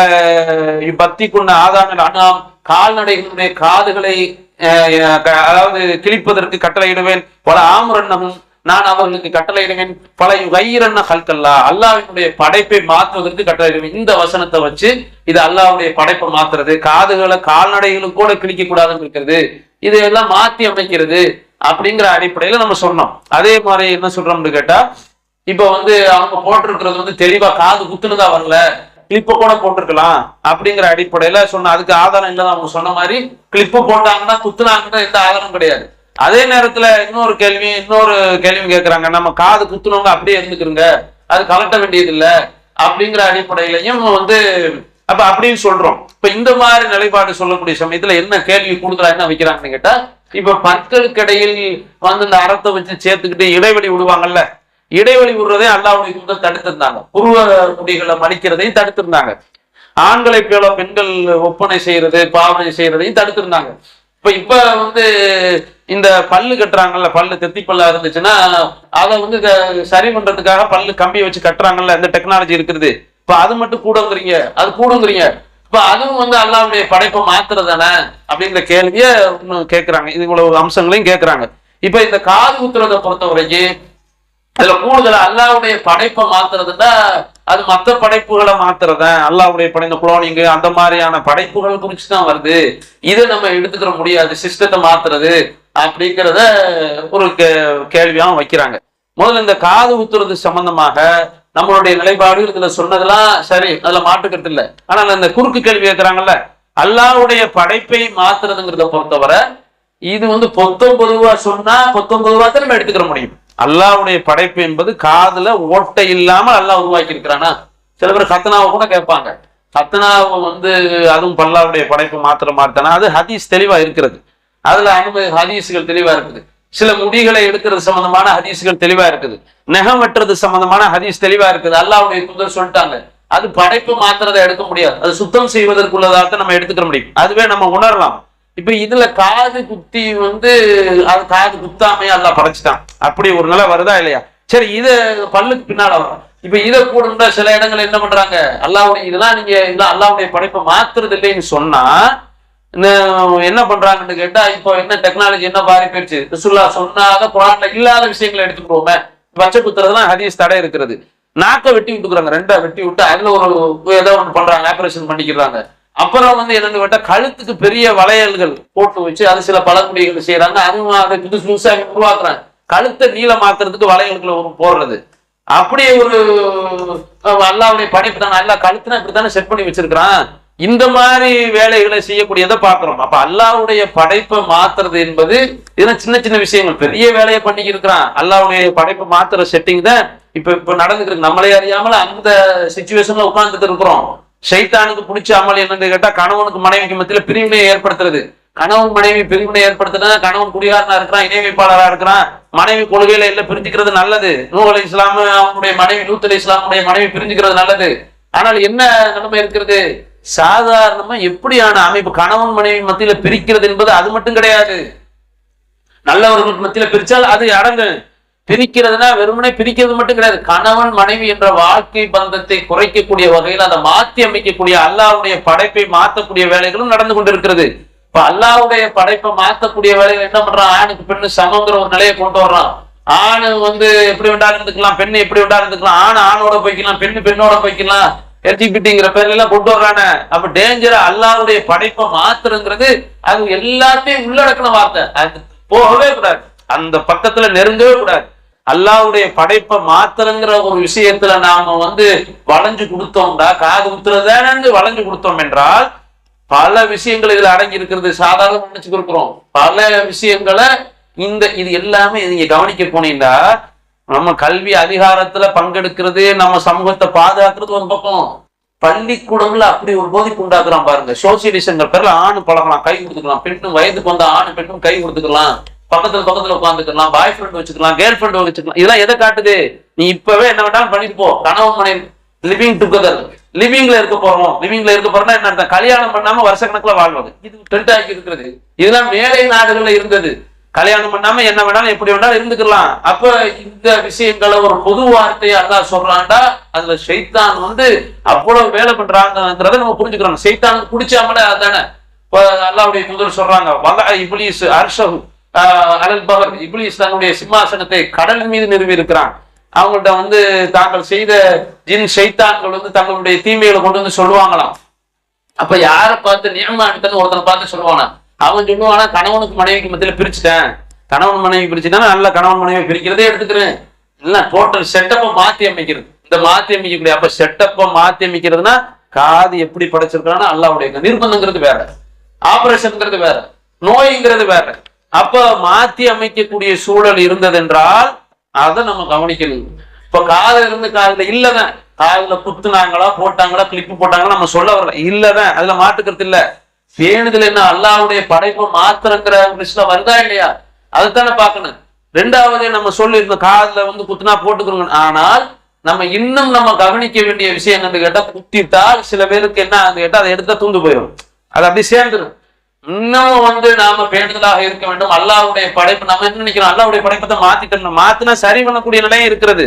பக்தி கொண்ட ஆதான அண்ணாம், கால்நடைகளுடைய காதுகளை அதாவது கிழிப்பதற்கு கட்டளையிடுவேன், பல ஆமுரன்னகும், நான் அவர்களுக்கு கட்டளையிடுவேன், பல யுகைரன்ன ஹல்கல்லா, அல்லாஹ்வினுடைய படைப்பை மாற்றுவதற்கு கட்டளையிடுவேன். இந்த வசனத்தை வச்சு இது அல்லாஹ்வுடைய படைப்பை மாத்துறது, காதுகளை கால்நடைகளுக்கு கூட கிழிக்க கூடாதுன்னு இருக்கிறது, இதையெல்லாம் மாத்தி அமைக்கிறது அப்படிங்கிற அடிப்படையில நம்ம சொன்னோம். அதே மாதிரி என்ன சொல்றோம்னு கேட்டா, இப்ப அவங்க போட்டிருக்கிறது தெளிவா காது குத்துனதா வரல, கிளிப்ப கூட போட்டிருக்கலாம் அப்படிங்கிற அடிப்படையில சொன்ன. அதுக்கு ஆதாரம் இல்லதான் அவங்க சொன்ன மாதிரி கிளிப்பு போட்டாங்கன்னா குத்துனாங்கன்னா எந்த ஆதாரம் கிடையாது. அதே நேரத்துல இன்னொரு கேள்வி கேட்கறாங்க, நம்ம காது குத்துனவங்க அப்படியே இருந்துக்கிறோங்க, அது கலட்ட வேண்டியது இல்லை அப்படிங்கிற அடிப்படையிலையும் அப்ப அப்படின்னு சொல்றோம். இப்ப இந்த மாதிரி நிலைப்பாடு சொல்லக்கூடிய சமயத்துல என்ன கேள்வி கூடுதலா என்ன வைக்கிறாங்கன்னு கேட்டா, இப்ப பற்களுக்கு இடையில் இந்த அறத்தை வச்சு சேர்த்துக்கிட்டு இடைவெளி விடுவாங்கல்ல, இடைவெளி விடுறதே அல்லாஹ்வுடைய தூதர் தடுத்திருந்தாங்க, புருவ முடிகளை மடிக்கிறதையும் தடுத்திருந்தாங்க, ஆண்களை போல பெண்கள் ஒப்பனை செய்யறது பாவனை செய்யறதையும் தடுத்திருந்தாங்க. இப்ப இந்த பல்லு கட்டுறாங்கல்ல, பல்லு தெத்தி பல்லா இருந்துச்சுன்னா அதை சரி பண்றதுக்காக பல்லு கம்பியை வச்சு கட்டுறாங்கல்ல, இந்த டெக்னாலஜி இருக்குது. இப்ப அது மட்டும் கூடங்கிறீங்க, அது கூடங்கிறீங்க, இப்ப அதுவும் அல்லாஹ்வுடைய படைப்பை மாத்துறதானே அப்படிங்கிற கேள்விய கேட்கிறாங்க. இது இவ்வளவு அம்சங்களையும் கேட்கிறாங்க. இப்ப இந்த காது குத்துறதை பொறுத்தவரைக்கும் அதுல கூடுதல அல்லாஹ்வுடைய படைப்பை மாத்துறதுன்னா அது மற்ற படைப்புகளை மாத்துறதா, அல்லாஹ்வுடைய படைந்த குளோனிங்கு அந்த மாதிரியான படைப்புகள் குறிச்சுதான் வருது. இதை நம்ம எடுத்துக்கிற முடியாது, சிஸ்டத்தை மாத்துறது அப்படிங்கிறத ஒரு கேள்வியாவும் வைக்கிறாங்க. முதல்ல இந்த காது குத்துறது சம்பந்தமாக நம்மளுடைய நிலைப்பாடு இதுல சொன்னதெல்லாம் சரி, அதுல மாற்றுக்கிறது இல்லை. ஆனால் இந்த குறுக்கு கேள்வி கேட்கிறாங்கல்ல, அல்லாஹ்வுடைய படைப்பை மாத்துறதுங்கிறத பொறுத்தவரை இது 19 சொன்னா 19 தான் நம்ம எடுத்துக்கிற முடியும். அல்லாஹ்வுடைய படைப்பு என்பது காதுல ஓட்டை இல்லாம அல்லாஹ் உருவாக்கி இருக்கிறானா. சில பேர் கத்தனாவை கூட கேட்பாங்க, கத்தனாவை அதுவும் அல்லாஹ்வுடைய படைப்பு மாத்திர மாத்தானா, அது ஹதீஸ் தெளிவா இருக்கிறது, அதுல ஹதீஸ்கள் தெளிவா இருக்குது. சில முடிகளை எடுக்கிறது சம்பந்தமான ஹதீஸ்கள் தெளிவா இருக்குது, நெகம் வெட்டுறது சம்பந்தமான ஹதீஸ் தெளிவா இருக்குது. அல்லாஹ்வுடைய தூதர் சொல்லிட்டாங்க, அது படைப்பு மாத்திரத்தை எடுக்க முடியாது, அது சுத்தம் செய்வதற்குள்ளதாக நம்ம எடுத்துக்க முடியும், அதுவே நம்ம உணரலாம். இப்ப இதுல காது குத்தி அது காது குத்தாமையா அல்லாஹ் படைச்சிட்டான், அப்படி ஒரு நிலை வருதா இல்லையா? சரி, இது பல்லுக்கு பின்னால வரும். இப்ப இதை கூட சில இடங்கள் என்ன பண்றாங்க, அல்லாஹ்வுடைய இதெல்லாம் நீங்க அல்லாஹ்வுடைய படைப்பை மாத்துறது இல்லைன்னு சொன்னா என்ன பண்றாங்கன்னு கேட்டா, இப்போ என்ன டெக்னாலஜி என்ன மாறி போயிடுச்சு, ரசூலுல்லாஹ் சொன்னாத குர்ஆன்ல இல்லாத விஷயங்களை எடுத்துக்கோமே. பச்சை குத்துறதுலாம் ஹதீஸ் தடை இருக்கிறது. நாக்கை வெட்டி விட்டுக்கிறாங்க, ரெண்டா வெட்டி விட்டு அதுல ஒரு ஏதோ ஒன்று பண்றாங்க, ஆபரேஷன் பண்ணிக்கிறாங்க. அப்புறம் என்னன்னு கேட்டா கழுத்துக்கு பெரிய வளையல்கள் போட்டு வச்சு அது சில பழங்குடிகள் செய்யறாங்க, அதுவும் அதை புதுசு புதுசாக உருவாக்குறாங்க. கழுத்தை நீளமாக்குறதுக்கு வளையல்களை போடுறது, அப்படியே ஒரு அல்லாஹ்வுடைய படைப்பு தானே, அல்லாஹ் கழுத்துனா இப்படித்தானே செட் பண்ணி வச்சிருக்கிறான். இந்த மாதிரி வேலைகளை செய்யக்கூடியதை பாக்குறோம். அப்ப அல்லாஹ்வுடைய படைப்பை மாத்துறது என்பது இதெல்லாம் சின்ன சின்ன விஷயங்கள், பெரிய வேலையை பண்ணிக்கிட்டு இருக்கிறான். அல்லாஹ்வுடைய படைப்பை மாத்துற செட்டிங் தான் இப்ப நடந்துருக்கு. நம்மளே அறியாமல அந்த சிச்சுவேஷன்ல உட்கார்ந்துட்டு இருக்கிறோம். ஷைத்தானுக்கு பிடிச்ச அமல் என்னன்னு கேட்டா, கணவனுக்கு மனைவிக்கு மத்தியில பிரிவினையை ஏற்படுத்துறது. கணவன் மனைவி பிரிவினை ஏற்படுத்தினா கணவன் குடிகாரனா இருக்கிறான், இணை வைப்பாளரா இருக்கிறான், மனைவி கொள்கையில எல்லாம் பிரிஞ்சுக்கிறது நல்லது. நூஹ் அலைஹிஸ்ஸலாம் அவனுடைய மனைவி லூத் அலைஹிஸ்ஸலாமுடைய மனைவி பிரிஞ்சுக்கிறது நல்லது. ஆனால் என்ன நிலைமை இருக்கிறது, சாதாரணமா எப்படியான அமைப்பு, கணவன் மனைவி மத்தியில பிரிக்கிறது என்பது அது மட்டும் கிடையாது. நல்லவர்களுக்கு மத்தியில பிரிச்சால் அது அடங்கு. பிரிக்கிறதுனா வெறுமனே பிரிக்கிறது மட்டும் கிடையாது, கணவன் மனைவி என்ற வாழ்க்கை பந்தத்தை குறைக்கக்கூடிய வகையில் அதை மாற்றி அமைக்கக்கூடிய அல்லாஹ்வுடைய படைப்பை மாற்றக்கூடிய வேலைகளும் நடந்து கொண்டிருக்கிறது. இப்ப அல்லாஹ்வுடைய படைப்பை மாற்றக்கூடிய வேலைகள் என்ன பண்றான், ஆணுக்கு பெண்ணு சமங்கிற ஒரு நிலையை கொண்டு வர்றான். ஆணு எப்படி வேண்டாலும் இருந்துக்கலாம், பெண்ணு எப்படி வேண்டாலும் இருந்துக்கலாம், ஆண் ஆணோட போய்க்கலாம், பெண்ணு பெண்ணோட போய்க்கலாம், எல்ஜிபிடிங்கிற பேர்ல எல்லாம் கொண்டு வர்றானே. அப்ப டேஞ்சர். அல்லாஹ்வுடைய படைப்பை மாத்துறங்கிறது அது எல்லாத்தையும் உள்ளடக்கின வார்த்தை, அது போகவே கூடாது, அந்த பக்கத்துல நெருங்கவே கூடாது. அல்லாஹ்வுடைய படைப்பை மாத்திரங்கிற ஒரு விஷயத்துல நாம வளைஞ்சு கொடுத்தோம்டா, காது குத்துறதானு வளைஞ்சு கொடுத்தோம் என்றால் பல விஷயங்கள் இதுல அடங்கி இருக்கிறது. சாதாரண நினைச்சு கொடுக்குறோம் பல விஷயங்களை. இது எல்லாமே நீங்க கவனிக்க போனீங்கன்னா, நம்ம கல்வி அதிகாரத்துல பங்கெடுக்கிறது, நம்ம சமூகத்தை பாதுகாக்கிறது ஒரு பக்கம், பள்ளிக்கூடங்கள்ல அப்படி ஒரு போதிப்பு உண்டாக்குறான் பாருங்க. சோசியலிசங்கிற பேர்ல ஆணு பழகலாம், கை கொடுத்துக்கலாம், பெண்ணும் வயதுக்கு வந்த ஆணு பெண்ணும் கை கொடுத்துக்கலாம், பக்கத்துல உட்காந்துக்கலாம், பாய் ஃப்ரெண்ட் வச்சுக்கலாம், கேர்ள் ஃப்ரெண்ட் வச்சுக்கலாம். இதெல்லாம் எதை காட்டுது, நீ இப்பவே என்ன வேண்டாலும் பண்ணிட்டு போ, கணவன் மனைவி லிவிங் டுகெதர் லிவிங்ல இருக்க போறோம்னா என்ன அர்த்தம்? கல்யாணம் பண்ணாம வருஷக்கணக்குல வாழ்வது. இது ட்ரெண்ட் ஆகி இருக்கிறது. இதெல்லாம் மேலை நாடுகள்ல இருந்தது. கல்யாணம் பண்ணாம என்ன வேணாலும் எப்படி வேணாலும் இருந்துக்கலாம். அப்ப இந்த விஷயங்களை ஒரு பொது வார்த்தையை அல்லாஹ் சொல்றான்டா, அதுல ஷைத்தான் வந்து அவ்வளவு வேலை பண்றாங்கிறத நம்ம புரிஞ்சுக்கிறோம். ஷைத்தானுக்கு பிடிச்சாமல அதானே அல்லாஹ்வுடைய தூதர் சொல்றாங்க, வலா இப்லீஸ் அர்ஷஹு அலல் பஹர், இப்லீஸ் தன்னுடைய சிம்மாசனத்தை கடல் மீது நிறுவி இருக்கிறான். அவங்கள்ட்ட வந்து தாங்கள் செய்த ஜின் ஷைத்தான்கள் வந்து தங்களுடைய தீமைகளை கொண்டு வந்து சொல்லுவாங்களாம். அப்ப யாரை பார்த்து நியமானித்தன்னு ஒருத்தனை பார்த்து சொல்லுவானா, அவன் சொல்லுவானா கணவனுக்கு மனைவிக்கு மத்தியில பிரிச்சுட்டேன், கணவன் மனைவி பிரிச்சுட்டா நல்ல கணவன் மனைவி பிரிக்கிறதே எடுத்துக்கிறேன், இல்ல டோட்டல் செட்டப்பை மாத்தி அமைக்கிறது. இந்த மாத்தி அமைக்கக்கூடிய அப்ப செட்டப்பை மாத்தி அமைக்கிறதுனா காது எப்படி படைச்சிருக்கானா அல்லாஹ்வுடைய நிர்பந்தங்கிறது வேற, ஆபரேஷன்ங்கிறது வேற, நோய்ங்கிறது வேற. அப்ப மாத்தி அமைக்கக்கூடிய சூழல் இருந்தது என்றால் அதை நம்ம கவனிக்கணும். இப்ப காதுல இருந்து காதுல இல்லதான், காதுல குத்துனாங்களா போட்டாங்களா கிளிப்பு போட்டாங்களா நம்ம சொல்ல வரல, இல்லதான், அதுல மாட்டுக்கிறது இல்ல. பேணுதல் என்ன அல்லாஹ்வுடைய படைப்பை மாத்திரங்கிற லிஸ்ட்ல வருதா இல்லையா, அதைத்தானே பார்க்கணும். ரெண்டாவது நம்ம சொல்லி இருந்த காதுல வந்து குத்துனா போட்டுக்கிறோங்க. ஆனால் நம்ம இன்னும் நம்ம கவனிக்க வேண்டிய விஷயம் என்னன்னு கேட்டா, குத்திட்டால் சில பேருக்கு என்ன கேட்டா அதை எடுத்தா தூந்து போயிடும், அது அப்படி சேர்ந்துடும். இன்னும் வந்து நாம பேணுதலாக இருக்க வேண்டும். அல்லாஹ்வுடைய படைப்பு நம்ம என்ன நினைக்கிறோம், அல்லாஹ்வுடைய படைப்பை மாத்திட்டோம், மாத்தினா சரி பண்ணக்கூடிய நிலையம் இருக்கிறது.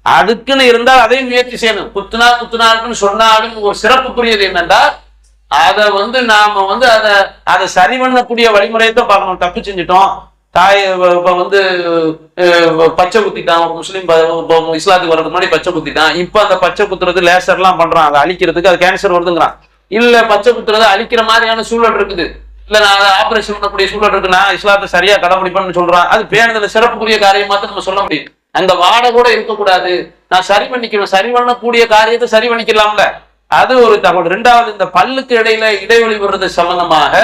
அதுக்குன்னு இருந்தால் அதையும் முயற்சி செய்யணும். குத்துனாருக்குன்னு சொன்னாலும் ஒரு சிறப்புக்குரியது என்னன்னா, அதை வந்து நாம வந்து அதை சரி பண்ணக்கூடிய வழிமுறையை தான் பார்க்கணும். தப்பு செஞ்சுட்டோம், தாய் இப்ப வந்து பச்சை குத்திட்டான், முஸ்லீம் இஸ்லாத்துக்கு வர்றதுக்கு முன்னாடி பச்சை குத்திட்டான், இப்ப அந்த பச்சை குத்துறது லேசர் எல்லாம் பண்றான், அதை அழிக்கிறதுக்கு அது கேன்சர் வருதுங்கிறான். இல்ல பச்சை குத்துறது அழிக்கிற மாதிரியான சூழல் இருக்குது, இல்ல நான் அதை ஆபரேஷன் பண்ணக்கூடிய சூழல் இருக்கு, நான் இஸ்லாத்தை சரியா கடைபிடிப்பேன்னு சொல்றான். அது பேணுதல சிறப்புக்குரிய காரியமா தான் நம்ம சொல்ல முடியும். அந்த வாடை கூட இருக்கக்கூடாது, நான் சரி பண்ணிக்கணும், சரி பண்ணக்கூடிய காரியத்தை சரி பண்ணிக்கலாம்ல, அது ஒரு தகவல். ரெண்டாவது, இந்த பல்லுக்கு இடையில இடைவெளி வர்றது சம்பந்தமாக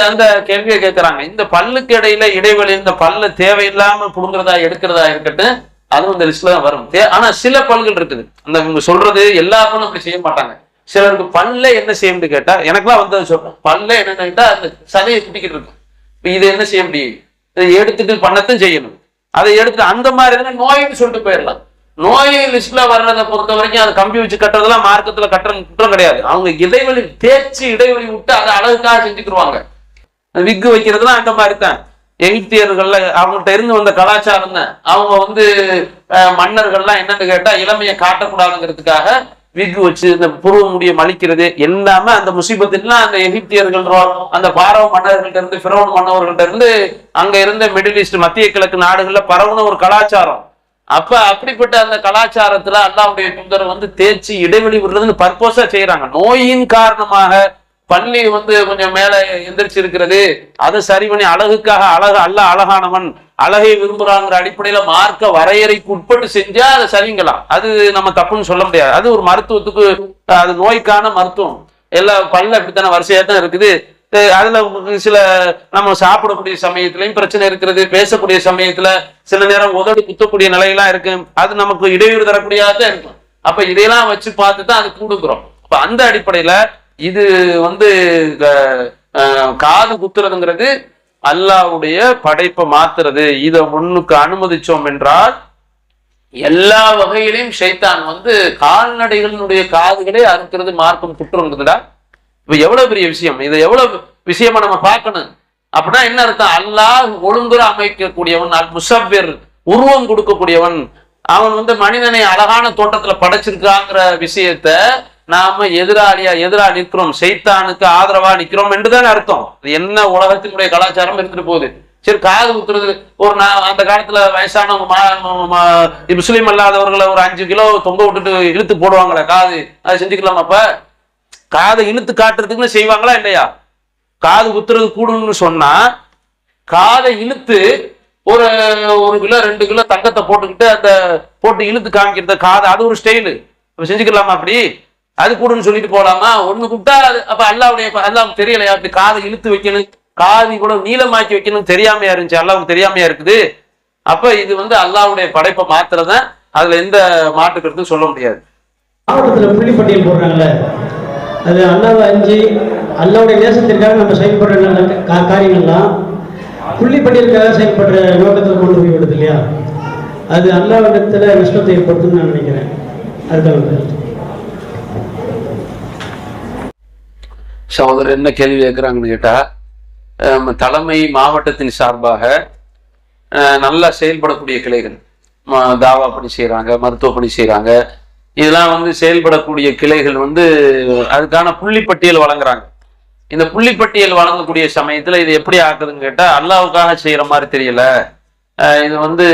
அந்த கேள்வியை கேட்கிறாங்க. இந்த பல்லுக்கு இடையில இடைவெளி, இந்த பல்லு தேவையில்லாம புடுங்குறதா எடுக்கிறதா இருக்கட்டும், அதுவும் இந்த லிஸ்ட்ல தான் வரும். ஆனா சில பல்கள் இருக்குது, அந்த இவங்க சொல்றது எல்லா பல்லும் அப்படி செய்ய மாட்டாங்க. சிலருக்கு பல்ல என்ன செய்யணும்னு கேட்டா, எனக்குலாம் வந்து சொல்றேன், பல்ல என்னன்னு கேட்டா அந்த சதையை குட்டிக்கிட்டு இருக்கும், இது என்ன செய்ய முடியும், இதை எடுத்துட்டு பண்ணத்தான் செய்யணும். அதை எடுத்துட்டு அந்த மாதிரி நோயின்னு சொல்லிட்டு போயிடலாம். நோய் லிஸ்ட்ல வர்றதை பொறுத்த வரைக்கும் அது கம்பி வச்சு கட்டுறதெல்லாம் மார்க்கத்துல கட்டுற குற்றம் கிடையாது. அவங்க இடைவெளி தேய்ச்சி இடைவெளி விட்டு அதை அழகுக்காக செஞ்சுக்கிடுவாங்க. விக்கு வைக்கிறதுலாம் அந்த மாதிரி தான். எகிப்தியர்கள்ல அவங்கள்ட்ட இருந்து வந்த கலாச்சாரம் தான். அவங்க வந்து மன்னர்கள்லாம் என்னன்னு கேட்டா இளமையை காட்டக்கூடாதுங்கிறதுக்காக விக்கு வச்சு இந்த புருவ முடிய மலிக்கிறது எல்லாமே அந்த முசீபத்துலாம் அந்த எகிப்தியர்கள், அந்த பாரவ மன்னர்கள்ட்ட இருந்து, பிறவன் மன்னவர்கள்ட்ட இருந்து அங்க இருந்த மிடில் ஈஸ்ட் மத்திய கிழக்கு நாடுகள்ல பரவுன ஒரு கலாச்சாரம். அப்ப அப்படிப்பட்ட அந்த கலாச்சாரத்துல அல்லாஹ்வுடைய தூதர் வந்து தேய்ச்சி இடைவெளி விடுறதுன்னு பர்போஸா செய்யறாங்க. நோயின் காரணமாக பள்ளி வந்து கொஞ்சம் மேல எந்திரிச்சு இருக்கிறது, அதை சரி பண்ணி அழகுக்காக, அல்லாஹ் அழகானவன், அழகை விரும்புறாங்கிற அடிப்படையில மார்க்க வரையறைக்கு உட்பட்டு செஞ்சா அதை சரிங்கலாம், அது நம்ம தப்புன்னு சொல்ல முடியாது. அது ஒரு மருத்துவத்துக்கு, அது நோய்க்கான மருத்துவம். எல்லா பல்ல அப்படித்தான வரிசையா தான் இருக்குது. அதுல சில நம்ம சாப்பிடக்கூடிய சமயத்திலையும் பிரச்சனை இருக்கிறது, பேசக்கூடிய சமயத்துல சில நேரம் உதவி குத்தக்கூடிய நிலையெல்லாம் இருக்கு, அது நமக்கு இடையூறு தரக்கூடியதான் இருக்கும். அப்ப இதையெல்லாம் வச்சு பார்த்து தான் அது கொடுக்குறோம். அப்ப அந்த அடிப்படையில இது வந்து காது குத்துறதுங்கிறது அல்லாஹ்வுடைய படைப்பை மாத்துறது. இதை முன்னுக்கு அனுமதிச்சோம் என்றால் எல்லா வகையிலையும் ஷைத்தான் வந்து கால்நடைகளினுடைய காதுகளே அறுக்கிறது மார்க்கம் குற்றம் இருக்குதுடா. இப்ப எவ்வளவு பெரிய விஷயம், இதை எவ்வளவு விஷயமா நம்ம பார்க்கணும். அப்படின்னா என்ன அர்த்தம், அல்லாஹ் ஒழுங்குற அமைக்கக்கூடியவன், அல் முஸவ்விர் உருவம் கொடுக்கக்கூடியவன், அவன் வந்து மனிதனை அழகான தோட்டத்துல படைச்சிருக்காங்கிற விஷயத்த நாம எதிரா நிற்கிறோம், ஷைத்தானுக்கு ஆதரவா நிற்கிறோம் என்றுதான் அர்த்தம். என்ன உலகத்தினுடைய கலாச்சாரம் இருந்துட்டு போகுது. சரி, காது குத்துறது ஒரு அந்த காலத்துல வயசானவங்க முஸ்லீம் அல்லாதவர்களை ஒரு 5 கிலோ தொங்க விட்டுட்டு இழுத்து போடுவாங்களே காது, அதை செஞ்சுக்கலாம். அப்ப காதை இழுத்து காட்டுறதுக்குன்னு செய்வாங்களா இல்லையா? காது குத்துறது கூடுன்னு சொன்னா காதை இழுத்து ஒரு 1 கிலோ 2 கிலோ தங்கத்தை போட்டுக்கிட்டு அந்த போட்டு இழுத்து காமிக்கிறது காதை, அது ஒரு ஸ்டைலு. செஞ்சுக்கலாமா? அப்படி அது கூடுன்னு சொல்லிட்டு போலாமா? ஒண்ணு கூப்பிட்டா அப்ப அல்லாஹ்வுடைய தெரியலையா அப்படி காதை இழுத்து வைக்கணும், காது கூட நீளமாக்கி வைக்கணும் தெரியாமையா இருந்துச்சு, அல்லாஹ்வுக்கு தெரியாமையா இருக்குது. அப்ப இது வந்து அல்லாஹ்வுடைய படைப்பை மாத்திரதான், அதுல எந்த மாற்று கருத்தும் சொல்ல முடியாது. மாவட்டத்துல புள்ளிப்பட்டியல் போடுறாங்கல்ல, அது அல்லாஹ்வை அஞ்சி அல்லாஹ்வுடைய நேசத்திற்காக நம்ம செயல்படுற காரியங்கள்லாம் புள்ளிப்பட்டியலுக்காக செயல்படுற நோக்கத்தில் கொண்டு போய் விடுது இல்லையா? அது அல்லாஹ்விடத்துல நஷ்டத்தை ஏற்படுத்தும்னு நான் நினைக்கிறேன். அதுதான் சகோதரர் என்ன கேள்வி கேட்குறாங்கன்னு கேட்டால், தலைமை மாவட்டத்தின் சார்பாக நல்லா செயல்படக்கூடிய கிளைகள், தாவா பணி செய்கிறாங்க, மருத்துவ பணி செய்கிறாங்க, இதெல்லாம் வந்து செயல்படக்கூடிய கிளைகள் வந்து அதுக்கான புள்ளிப்பட்டியல் வழங்குறாங்க. இந்த புள்ளிப்பட்டியல் வழங்கக்கூடிய சமயத்தில் இது எப்படி ஆக்குதுன்னு கேட்டால், அல்லாவுக்காக செய்கிற மாதிரி தெரியல, இது வந்து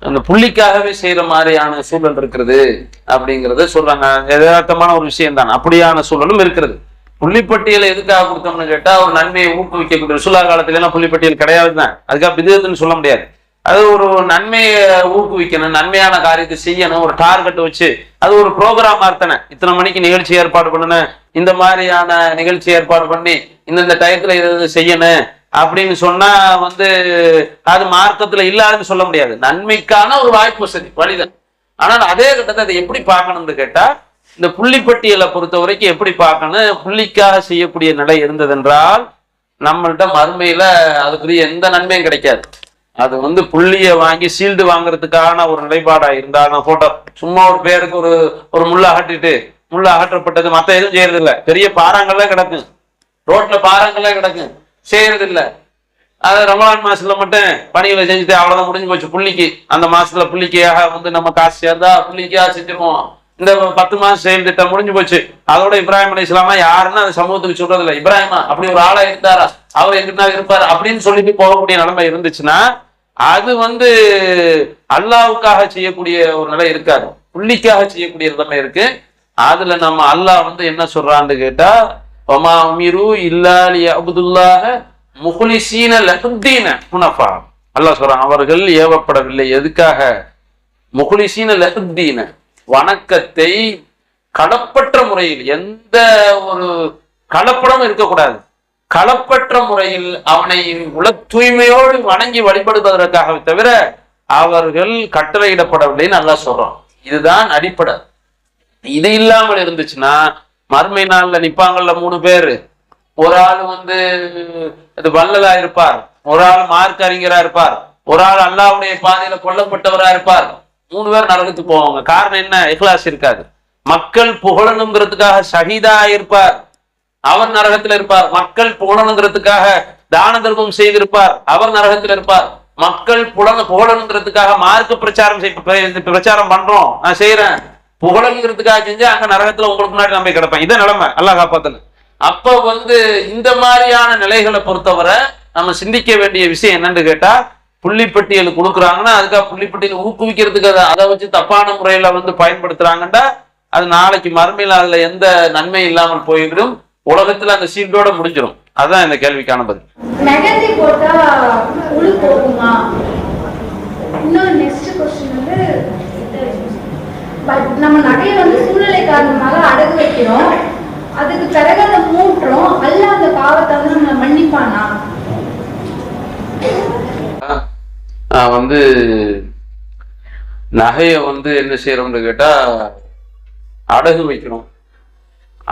அந்த புள்ளிக்காகவே செய்யற மாதிரியான சூழல் இருக்கிறது அப்படிங்கிறத சொல்றாங்க. யதார்த்தமான ஒரு விஷயம் தான், அப்படியான சூழலும் இருக்கிறது. புள்ளிப்பட்டியலை எதுக்காக கொடுத்தோம்னு கேட்டா, ஒரு நன்மையை ஊக்குவிக்கக்கூடிய ரசூலா காலத்துல எல்லாம் புள்ளிப்பட்டியல் கிடையாது தான், அதுக்காக பிதத்துன்னு சொல்ல முடியாது. அது ஒரு நன்மையை ஊக்குவிக்கணும், நன்மையான காரியத்தை செய்யணும், ஒரு டார்கெட் வச்சு அது ஒரு ப்ரோக்ராம் தானே. இத்தனை மணிக்கு நிகழ்ச்சி ஏற்பாடு பண்ணணும், இந்த மாதிரியான நிகழ்ச்சி ஏற்பாடு பண்ணி இந்தந்த டயத்துல இதை செய்யணும் அப்படின்னு சொன்னா வந்து அது மார்க்கத்துல இல்லாதுன்னு சொல்ல முடியாது. நன்மைக்கான ஒரு வாய்ப்பு வசதி வழிதான். ஆனால் அதே கட்டத்தை அதை எப்படி பார்க்கணும்னு கேட்டா, இந்த புள்ளிப்பட்டியலை பொறுத்த வரைக்கும் எப்படி பார்க்கணும், புள்ளிக்காக செய்யக்கூடிய நிலை இருந்ததென்றால் நம்மள்ட்ட மறுமையில அதுக்குரிய எந்த நன்மையும் கிடைக்காது. அது வந்து புள்ளியை வாங்கி சீல்டு வாங்குறதுக்கான ஒரு நிலைப்பாடா இருந்தால், நான் போட்டோ சும்மா ஒரு பேருக்கு ஒரு முள்ள அகற்றப்பட்டது, மத்த எதுவும் செய்யறது இல்லை. பெரிய பாறாங்கள்லாம் கிடக்கும், ரோட்ல பாறாங்கள்லாம் கிடக்கும், செய்யறது இல்லை. அது ரமலான் மாசத்துல மட்டும் பணிகளை செஞ்சுட்டு அவ்வளவுதான், முடிஞ்சு போச்சு. புள்ளிக்கு அந்த மாசத்துல புள்ளிக்காக வந்து நம்ம காசு சேர்ந்தா புள்ளிக்காக செஞ்சிருவோம். இந்த 10 மாசம் செயல் திட்டம் முடிஞ்சு போச்சு. அதோட இப்ராஹிம் அலைஹிஸ்ஸலாமா யாருன்னு அந்த சமூகத்துக்கு சொல்றது இல்லை. இப்ராஹிமா அப்படி ஒரு ஆளா இருந்தாரா, அவர் எங்கிட்ட இருப்பாரு அப்படின்னு சொல்லிட்டு போகக்கூடிய நிலைமை இருந்துச்சுன்னா அது வந்து அல்லாவுக்காக செய்யக்கூடிய ஒரு நிலை இருக்காது, புள்ளிக்காக செய்யக்கூடிய நிலைமை இருக்கு. அதுல நம்ம அல்லாஹ் வந்து என்ன சொல்றான்னு கேட்டா, ஒமா உமிரு இல்லா லியஅபுதுல்லாஹ முஹ்லிஸீன லஹுத்தீன ஹுனஃபா. அல்லாஹ் சொல்றான், அவர்கள் ஏவப்படவில்லை எதுக்காக, முஹ்லிஸீன லஹுத்தீன, வணக்கத்தை களப்பற்ற முறையில், எந்த ஒரு கலப்படமும் இருக்கக்கூடாது, களப்பற்ற முறையில் அவனை உல தூய்மையோடு வணங்கி வழிபடுவதற்காக தவிர அவர்கள் கட்டளையிடப்படவில்லைன்னு அல்லாஹ் சொல்றான். இதுதான் அடிப்படை. இது இல்லாமல் இருந்துச்சுன்னா மறுமை நாள்ல நிப்பாங்கள்ல 3 பேரு, ஒரு ஆள் வந்து இது வல்லலா இருப்பார், ஒரு ஆள் மார்க் அறிஞரா இருப்பார், ஒரு ஆள் அல்லாஹ்வுடைய பாதையில கொல்லப்பட்டவரா இருப்பார். 3 பேர் நரகத்துக்கு போவாங்க. காரணம் என்ன, இஹ்லாஸ் இருக்காது. மக்கள் புகழணுங்கிறதுக்காக ஷஹீதா இருப்பார், அவர் நரகத்துல இருப்பார். மக்கள் புகழணுங்கிறதுக்காக தான தர்மம் செய்திருப்பார், அவர் நரகத்துல இருப்பார். மக்கள் புகழணுங்கிறதுக்காக மார்க்க பிரச்சாரம் பண்றோம், நான் செய்யறேன், புகழணுங்கிறதுக்காக செஞ்சு அங்க நரகத்துல உங்களுக்கு முன்னாடி நம்பி கிடப்பேன். இதை நிலைமை, அல்லாஹ் காப்பாத்தல. அப்ப வந்து இந்த மாதிரியான நிலைகளை பொறுத்தவரை நம்ம சிந்திக்க வேண்டிய விஷயம் என்னன்னு கேட்டா, புள்ளிப்பட்டியல் கொடுக்குறாங்கன்னா அதுக்காக புள்ளிப்பட்டியல் ஊக்குவிக்கிறதுக்கு அதை வச்சு தப்பான முறையில வந்து பயன்படுத்துறாங்கன்னா அது நாளைக்கு மறுமையில அதுல எந்த நன்மை இல்லாமல் போயிடும், உலகத்துல அந்த சீட்டோட முடிஞ்சிடும். அதுதான் இந்த கேள்விக்கான பதில். மெகந்தி போட்டா உளு போகுமா? இன்னொரு நெக்ஸ்ட் क्वेश्चन வந்து, நம்ம நகையை வந்து சூழ்நிலை காரணமாக அடகு வைக்கிறோம், அதுக்கு பிறகு அதை மூட்டுறோம், அல்லாஹ் அந்த பாவத்தை வந்து நம்ம மன்னிப்பானா? வந்து நகையை வந்து என்ன செய்யறோம்னு கேட்டா அடகு வைக்கிறோம்,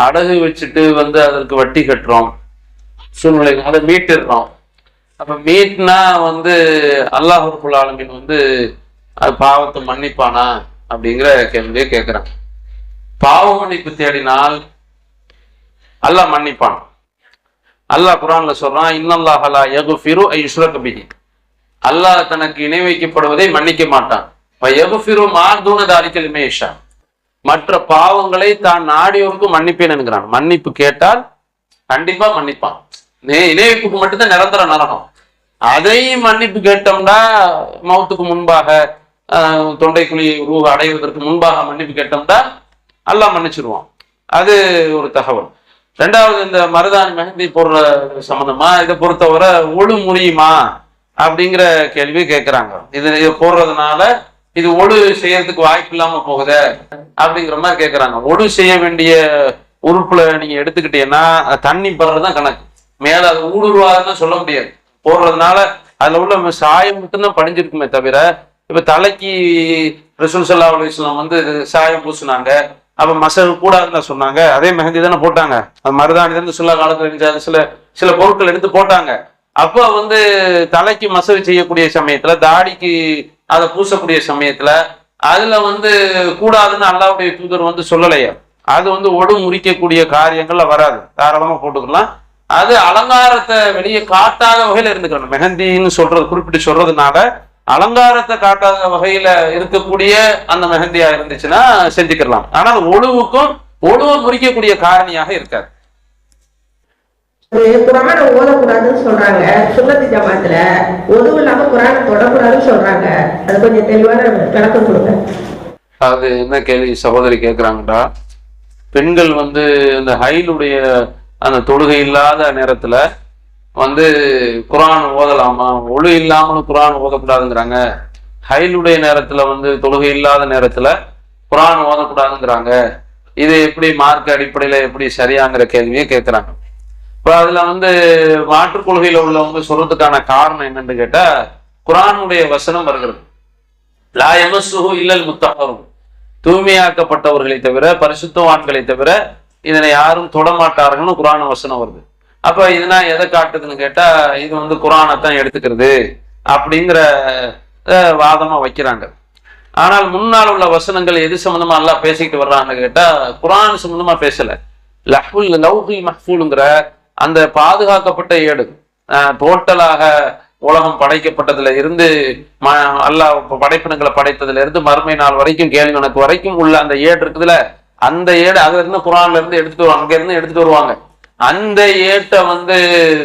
அடகு வச்சுட்டு வந்து அதற்கு வட்டி கட்டுறோம், சூழ்நிலை அதை மீட்டுடுறோம். அப்ப மீட்னா வந்து அல்லாஹ் ரப்புல் ஆலமீன் வந்து அது பாவத்தை மன்னிப்பானா அப்படிங்கிற கேள்வியை கேட்கிறான். பாவ மன்னிப்பு தேடினால் அல்லாஹ் மன்னிப்பான். அல்லாஹ் குர்ஆன்ல சொல்றான், இன்னல்லாஹ லா யக்ஃபிரு ஐ யுஷ்ரக பிஹி, அல்லாஹ் தனக்கு இணை வைக்கப்படுவதை மன்னிக்க மாட்டான். யக்ஃபிரு மா தூன தாலிக லிமன் யஷா, மற்ற பாவங்களை தான் நாடியோருக்கு மன்னிப்பேன் என்கிறான். மன்னிப்பு கேட்டால் கண்டிப்பா மன்னிப்பான். இணை வைப்புக்கு மட்டும்தான் நிரந்தர நரகம். அதையும் மன்னிப்பு கேட்டோம்னா மௌத்துக்கு முன்பாக தொண்டைக்குழி ரூஹ் அடைவதற்கு முன்பாக மன்னிப்பு கேட்டோம்னா அல்லாஹ் மன்னிச்சிருவான். அது ஒரு தகவல். 2வது, இந்த மருதாணி மெஹந்தி போடுற சம்பந்தமா இதை பொறுத்தவரை ஒழு முடியுமா அப்படிங்கிற கேள்வி கேட்கிறாங்க. இதை போடுறதுனால இது ஒழு செய்யறதுக்கு வாய்ப்பு இல்லாம போகுது அப்படிங்கிற மாதிரி கேட்கிறாங்க. ஒழு செய்ய வேண்டிய உறுப்புல நீங்க எடுத்துக்கிட்டீங்கன்னா தண்ணி படுறதுதான் கணக்கு, மேல அது ஊடுருவாதுன்னு சொல்ல முடியாது. போடுறதுனால அதுல உள்ள சாயம் மட்டும்தான் படிஞ்சிருக்குமே தவிர, இப்ப தலைக்கு ரசூல் ஸல்லல்லாஹு அலைஹி வஸல்லம் வந்து சாயம் பூசினாங்க, அப்ப மசகு கூடாதுன்னு சொன்னாங்க, அதே மெஹந்தி தானே போட்டாங்க. அது மருதாணி தான் சொல்ல காலத்துல சில பொருட்கள் எடுத்து போட்டாங்க. அப்ப வந்து தலைக்கு மசகு செய்யக்கூடிய சமயத்துல, தாடிக்கு அதை பூசக்கூடிய சமயத்துல அதுல வந்து கூடாதுன்னு அல்லாஹ்வுடைய தூதர் வந்து சொல்லலையா. அது வந்து ஒடு முறிக்கக்கூடிய காரியங்கள்ல வராது, தாராளமா போட்டுக்கலாம். அது அலங்காரத்தை வெளியே காட்டாத வகையில இருந்துக்கணும். மெஹந்தின்னு சொல்றது குறிப்பிட்டு சொல்றதுனால அலங்காரத்தை காட்டாத வகையில இருக்கக்கூடிய அந்த மெஹந்தியா இருந்துச்சுன்னா செஞ்சுக்கலாம். ஆனால் ஒழுவை முறிக்கக்கூடிய காரணியாக இருக்காது. குரான ஓதக்கூடாதுன்னு சொல்றாங்க, சுன்னத்து ஜமாத்துல ஒது இல்லாம குரான தொடக்கூடாதுன்னு சொல்றாங்க. அது கொஞ்சம் தெளிவான விளக்கம் கொடுங்க. அது என்ன கேள்வி சகோதரி கேட்கிறாங்கடா, பெண்கள் வந்து இந்த ஹைலுடைய அந்த தொழுகை இல்லாத நேரத்துல வந்து குரான் ஓதலாமா, ஒழு இல்லாமலும் குரான் ஓதக்கூடாதுங்கிறாங்க, ஹைலுடைய நேரத்துல வந்து தொழுகை இல்லாத நேரத்துல குரான் ஓதக்கூடாதுங்கிறாங்க, இது எப்படி மார்க்க அடிப்படையில எப்படி சரியாங்கிற கேள்வியை கேட்கிறாங்க. இப்போ அதுல வந்து மாற்றுக் கொள்கையில உள்ளவங்க சொல்றதுக்கான காரணம் என்னன்னு கேட்டா, குரானுடைய வசனம் வருகிறது, லா யமஸ்ஸுஹு இல்லல் முத்தஹ்ஹரும், தூய்மையாக்கப்பட்டவர்களை தவிர பரிசுத்தவான்களை தவிர இதனை யாரும் தொடமாட்டார்கள்னு குரான் வசனம் வருது. அப்ப இதுனா எதை காட்டுதுன்னு கேட்டா, இது வந்து குரானைத்தான் எடுத்துக்கிறது அப்படிங்கிற வாதமா வைக்கிறாங்க. ஆனால் முன்னால் உள்ள வசனங்கள் எது சம்பந்தமா எல்லாம் பேசிக்கிட்டு வர்றாங்கன்னு கேட்டா, குரான் சம்பந்தமா பேசல. லவ்ஹுல் மஹ்ஃபூலுங்கிற அந்த பாதுகாக்கப்பட்ட ஏடு, டோட்டலாக உலகம் படைக்கப்பட்டதுல இருந்து அல்லாஹ் படைப்பினங்களை படைத்ததுல இருந்து மறுமை நாள் வரைக்கும் கேள்வி கணக்கு வரைக்கும் உள்ள அந்த ஏடு இருக்குதுல, அந்த ஏடு அதுல இருந்து குரான்ல இருந்து எடுத்துட்டு வருவாங்க, அங்க இருந்து எடுத்துட்டு வருவாங்க. அந்த ஏட்டை வந்து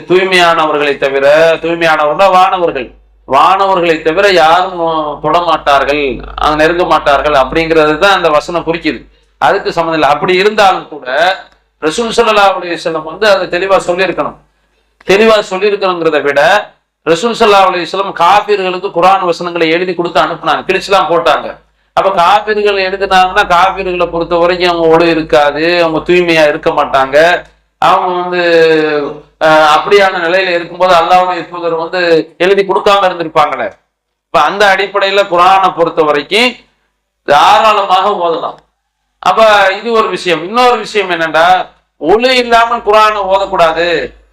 தூய்மையானவர்களை தவிர, தூய்மையானவர்கள் வானவர்களை தவிர யாரும் தொடமாட்டார்கள், நெருங்க மாட்டார்கள் அப்படிங்கிறது தான் அந்த வசனம் குறிக்குது. அதுக்கு சம்மந்தம் இல்லை. அப்படி இருந்தாலும் கூட ரசூல் ஸல்லல்லாஹு அலைஹி வஸல்லம் வந்து அதை தெளிவா சொல்லியிருக்கணுங்கிறத விட ரசூல் ஸல்லல்லாஹு அலைஹி வஸல்லம் காபிர்களுக்கு குர்ஆன் வசனங்களை எழுதி கொடுத்து அனுப்புனாங்க, கிழிச்சுலாம் போட்டாங்க. அப்ப காபிர்கள் எழுதினாங்கன்னா காபிர்களை பொறுத்த வரைக்கும் அவங்க ஒழு இருக்காது, அவங்க தூய்மையா இருக்க மாட்டாங்க, அவங்க வந்து அப்படியான நிலையில இருக்கும்போது அல்லாஹ்வுடைய தூதர் வந்து எழுதி கொடுக்காம இருந்திருப்பாங்களே. இப்ப அந்த அடிப்படையில குர்ஆனை பொறுத்த வரைக்கும் தாராளமாக ஓதலாம். அப்ப இது ஒரு விஷயம். இன்னொரு விஷயம் என்னன்னா, ஒழு இல்லாமல் குர்ஆனை ஓதக்கூடாது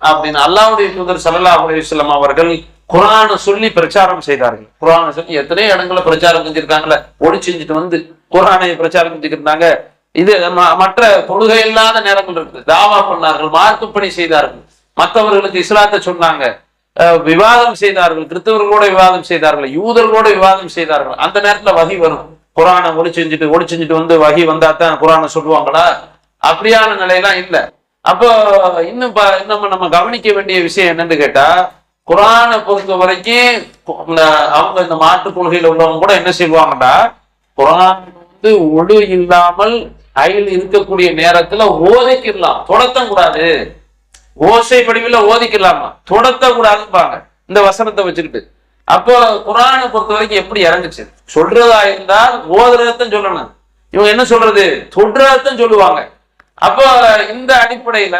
அப்படின்னு அல்லாஹ்வுடைய தூதர் ஸல்லல்லாஹு அலைஹி வஸல்லம் அவர்கள் குர்ஆனை சொல்லி பிரச்சாரம் செய்தார்கள். குர்ஆனை சொல்லி எத்தனை இடங்களை பிரச்சாரம் செஞ்சிருக்காங்கல்ல, ஒளி செஞ்சுட்டு வந்து குர்ஆனை பிரச்சாரம் செஞ்சுக்கிட்டாங்க. இது மற்ற தொழுகை இல்லாத நேரங்கள் இருக்குது, தாவா பண்ணார்கள், மார்க்க பணி செய்தார்கள், மற்றவர்களுக்கு இஸ்லாத்தை சொன்னாங்க, விவாதம் செய்தார்கள், கிறிஸ்தவர்களோட விவாதம் செய்தார்கள், யூதர்களோட விவாதம் செய்தார்கள். அந்த நேரத்துல வகி வரும். குர்ஆனை ஒளி செஞ்சுட்டு வந்து வகி வந்தா தான் குர்ஆனை சொல்லுவாங்களா? அப்படியான நிலையெல்லாம் இல்லை. அப்போ இன்னும் நம்ம கவனிக்க வேண்டிய விஷயம் என்னன்னு கேட்டா, குர்ஆனை பொறுத்த வரைக்கும் அவங்க இந்த மாற்றுக் கொள்கையில உள்ளவங்க கூட என்ன செய்வாங்கன்னா, குர்ஆன் வந்து ஒழு இல்லாமல் அயில் இருக்கக்கூடிய நேரத்துல ஓதிக்கலாம், தொடத்தம் கூடாது, ஓசை வடிவில ஓதிக்கலாமா, தொடத்த கூடாதுப்பாங்க இந்த வசனத்தை வச்சுக்கிட்டு. அப்போ குர்ஆனை பொறுத்த வரைக்கும் எப்படி இறங்குச்சு? சொல்றதா இருந்தால் ஓதுறதான் சொல்லணும், இவங்க என்ன சொல்றது, தொடுறதான் சொல்லுவாங்க. அப்போ இந்த அடிப்படையில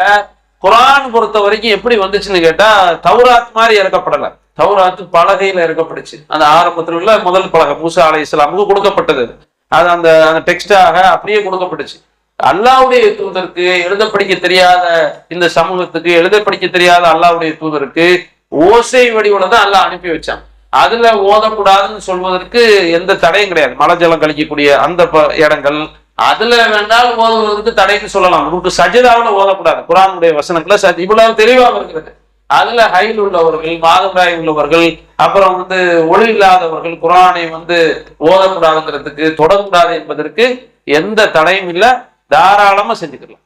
குர்ஆன் பொறுத்த வரைக்கும் எப்படி வந்துச்சுன்னு கேட்டா, தௌராத் மாதிரி இறக்கப்படல. தௌராத்து பலகையில இறக்கப்பட்டுச்சு. அந்த ஆரம்பத்தில் உள்ள முதல் பலகை மூசா அலைஹிஸ்ஸலாமுக்கு கொடுக்கப்பட்டது, அது அந்த டெக்ஸ்டாக அப்படியே கொடுக்கப்பட்டுச்சு. அல்லாஹ்வுடைய தூதருக்கு எழுத படிக்க தெரியாத இந்த சமூகத்துக்கு, எழுத படிக்க தெரியாத அல்லாஹ்வுடைய தூதருக்கு ஓசை வடிவுல தான் அல்லாஹ் அனுப்பி வச்சான். அதுல ஓதக்கூடாதுன்னு சொல்வதற்கு எந்த தடையும் கிடையாது. மலை ஜலம் கழிக்கக்கூடிய அந்த இடங்கள் அதுல வேண்டால் ஓதுவதற்கு தடைன்னு சொல்லலாம். உங்களுக்கு சஜிதாவுல ஓதக்கூடாது. குர்ஆனுடைய வசனங்களை இவ்வளவு தெளிவாக இருக்கிறது. அதுல ஹைல் உள்ளவர்கள், மாதவிடாய் உள்ளவர்கள், அப்புறம் வந்து ஒளி இல்லாதவர்கள் குர்ஆனை வந்து ஓதக்கூடாதுங்கிறதுக்கு, தொடக்கூடாது என்பதற்கு எந்த தடையும் இல்லை, தாராளமா செஞ்சுக்கலாம்.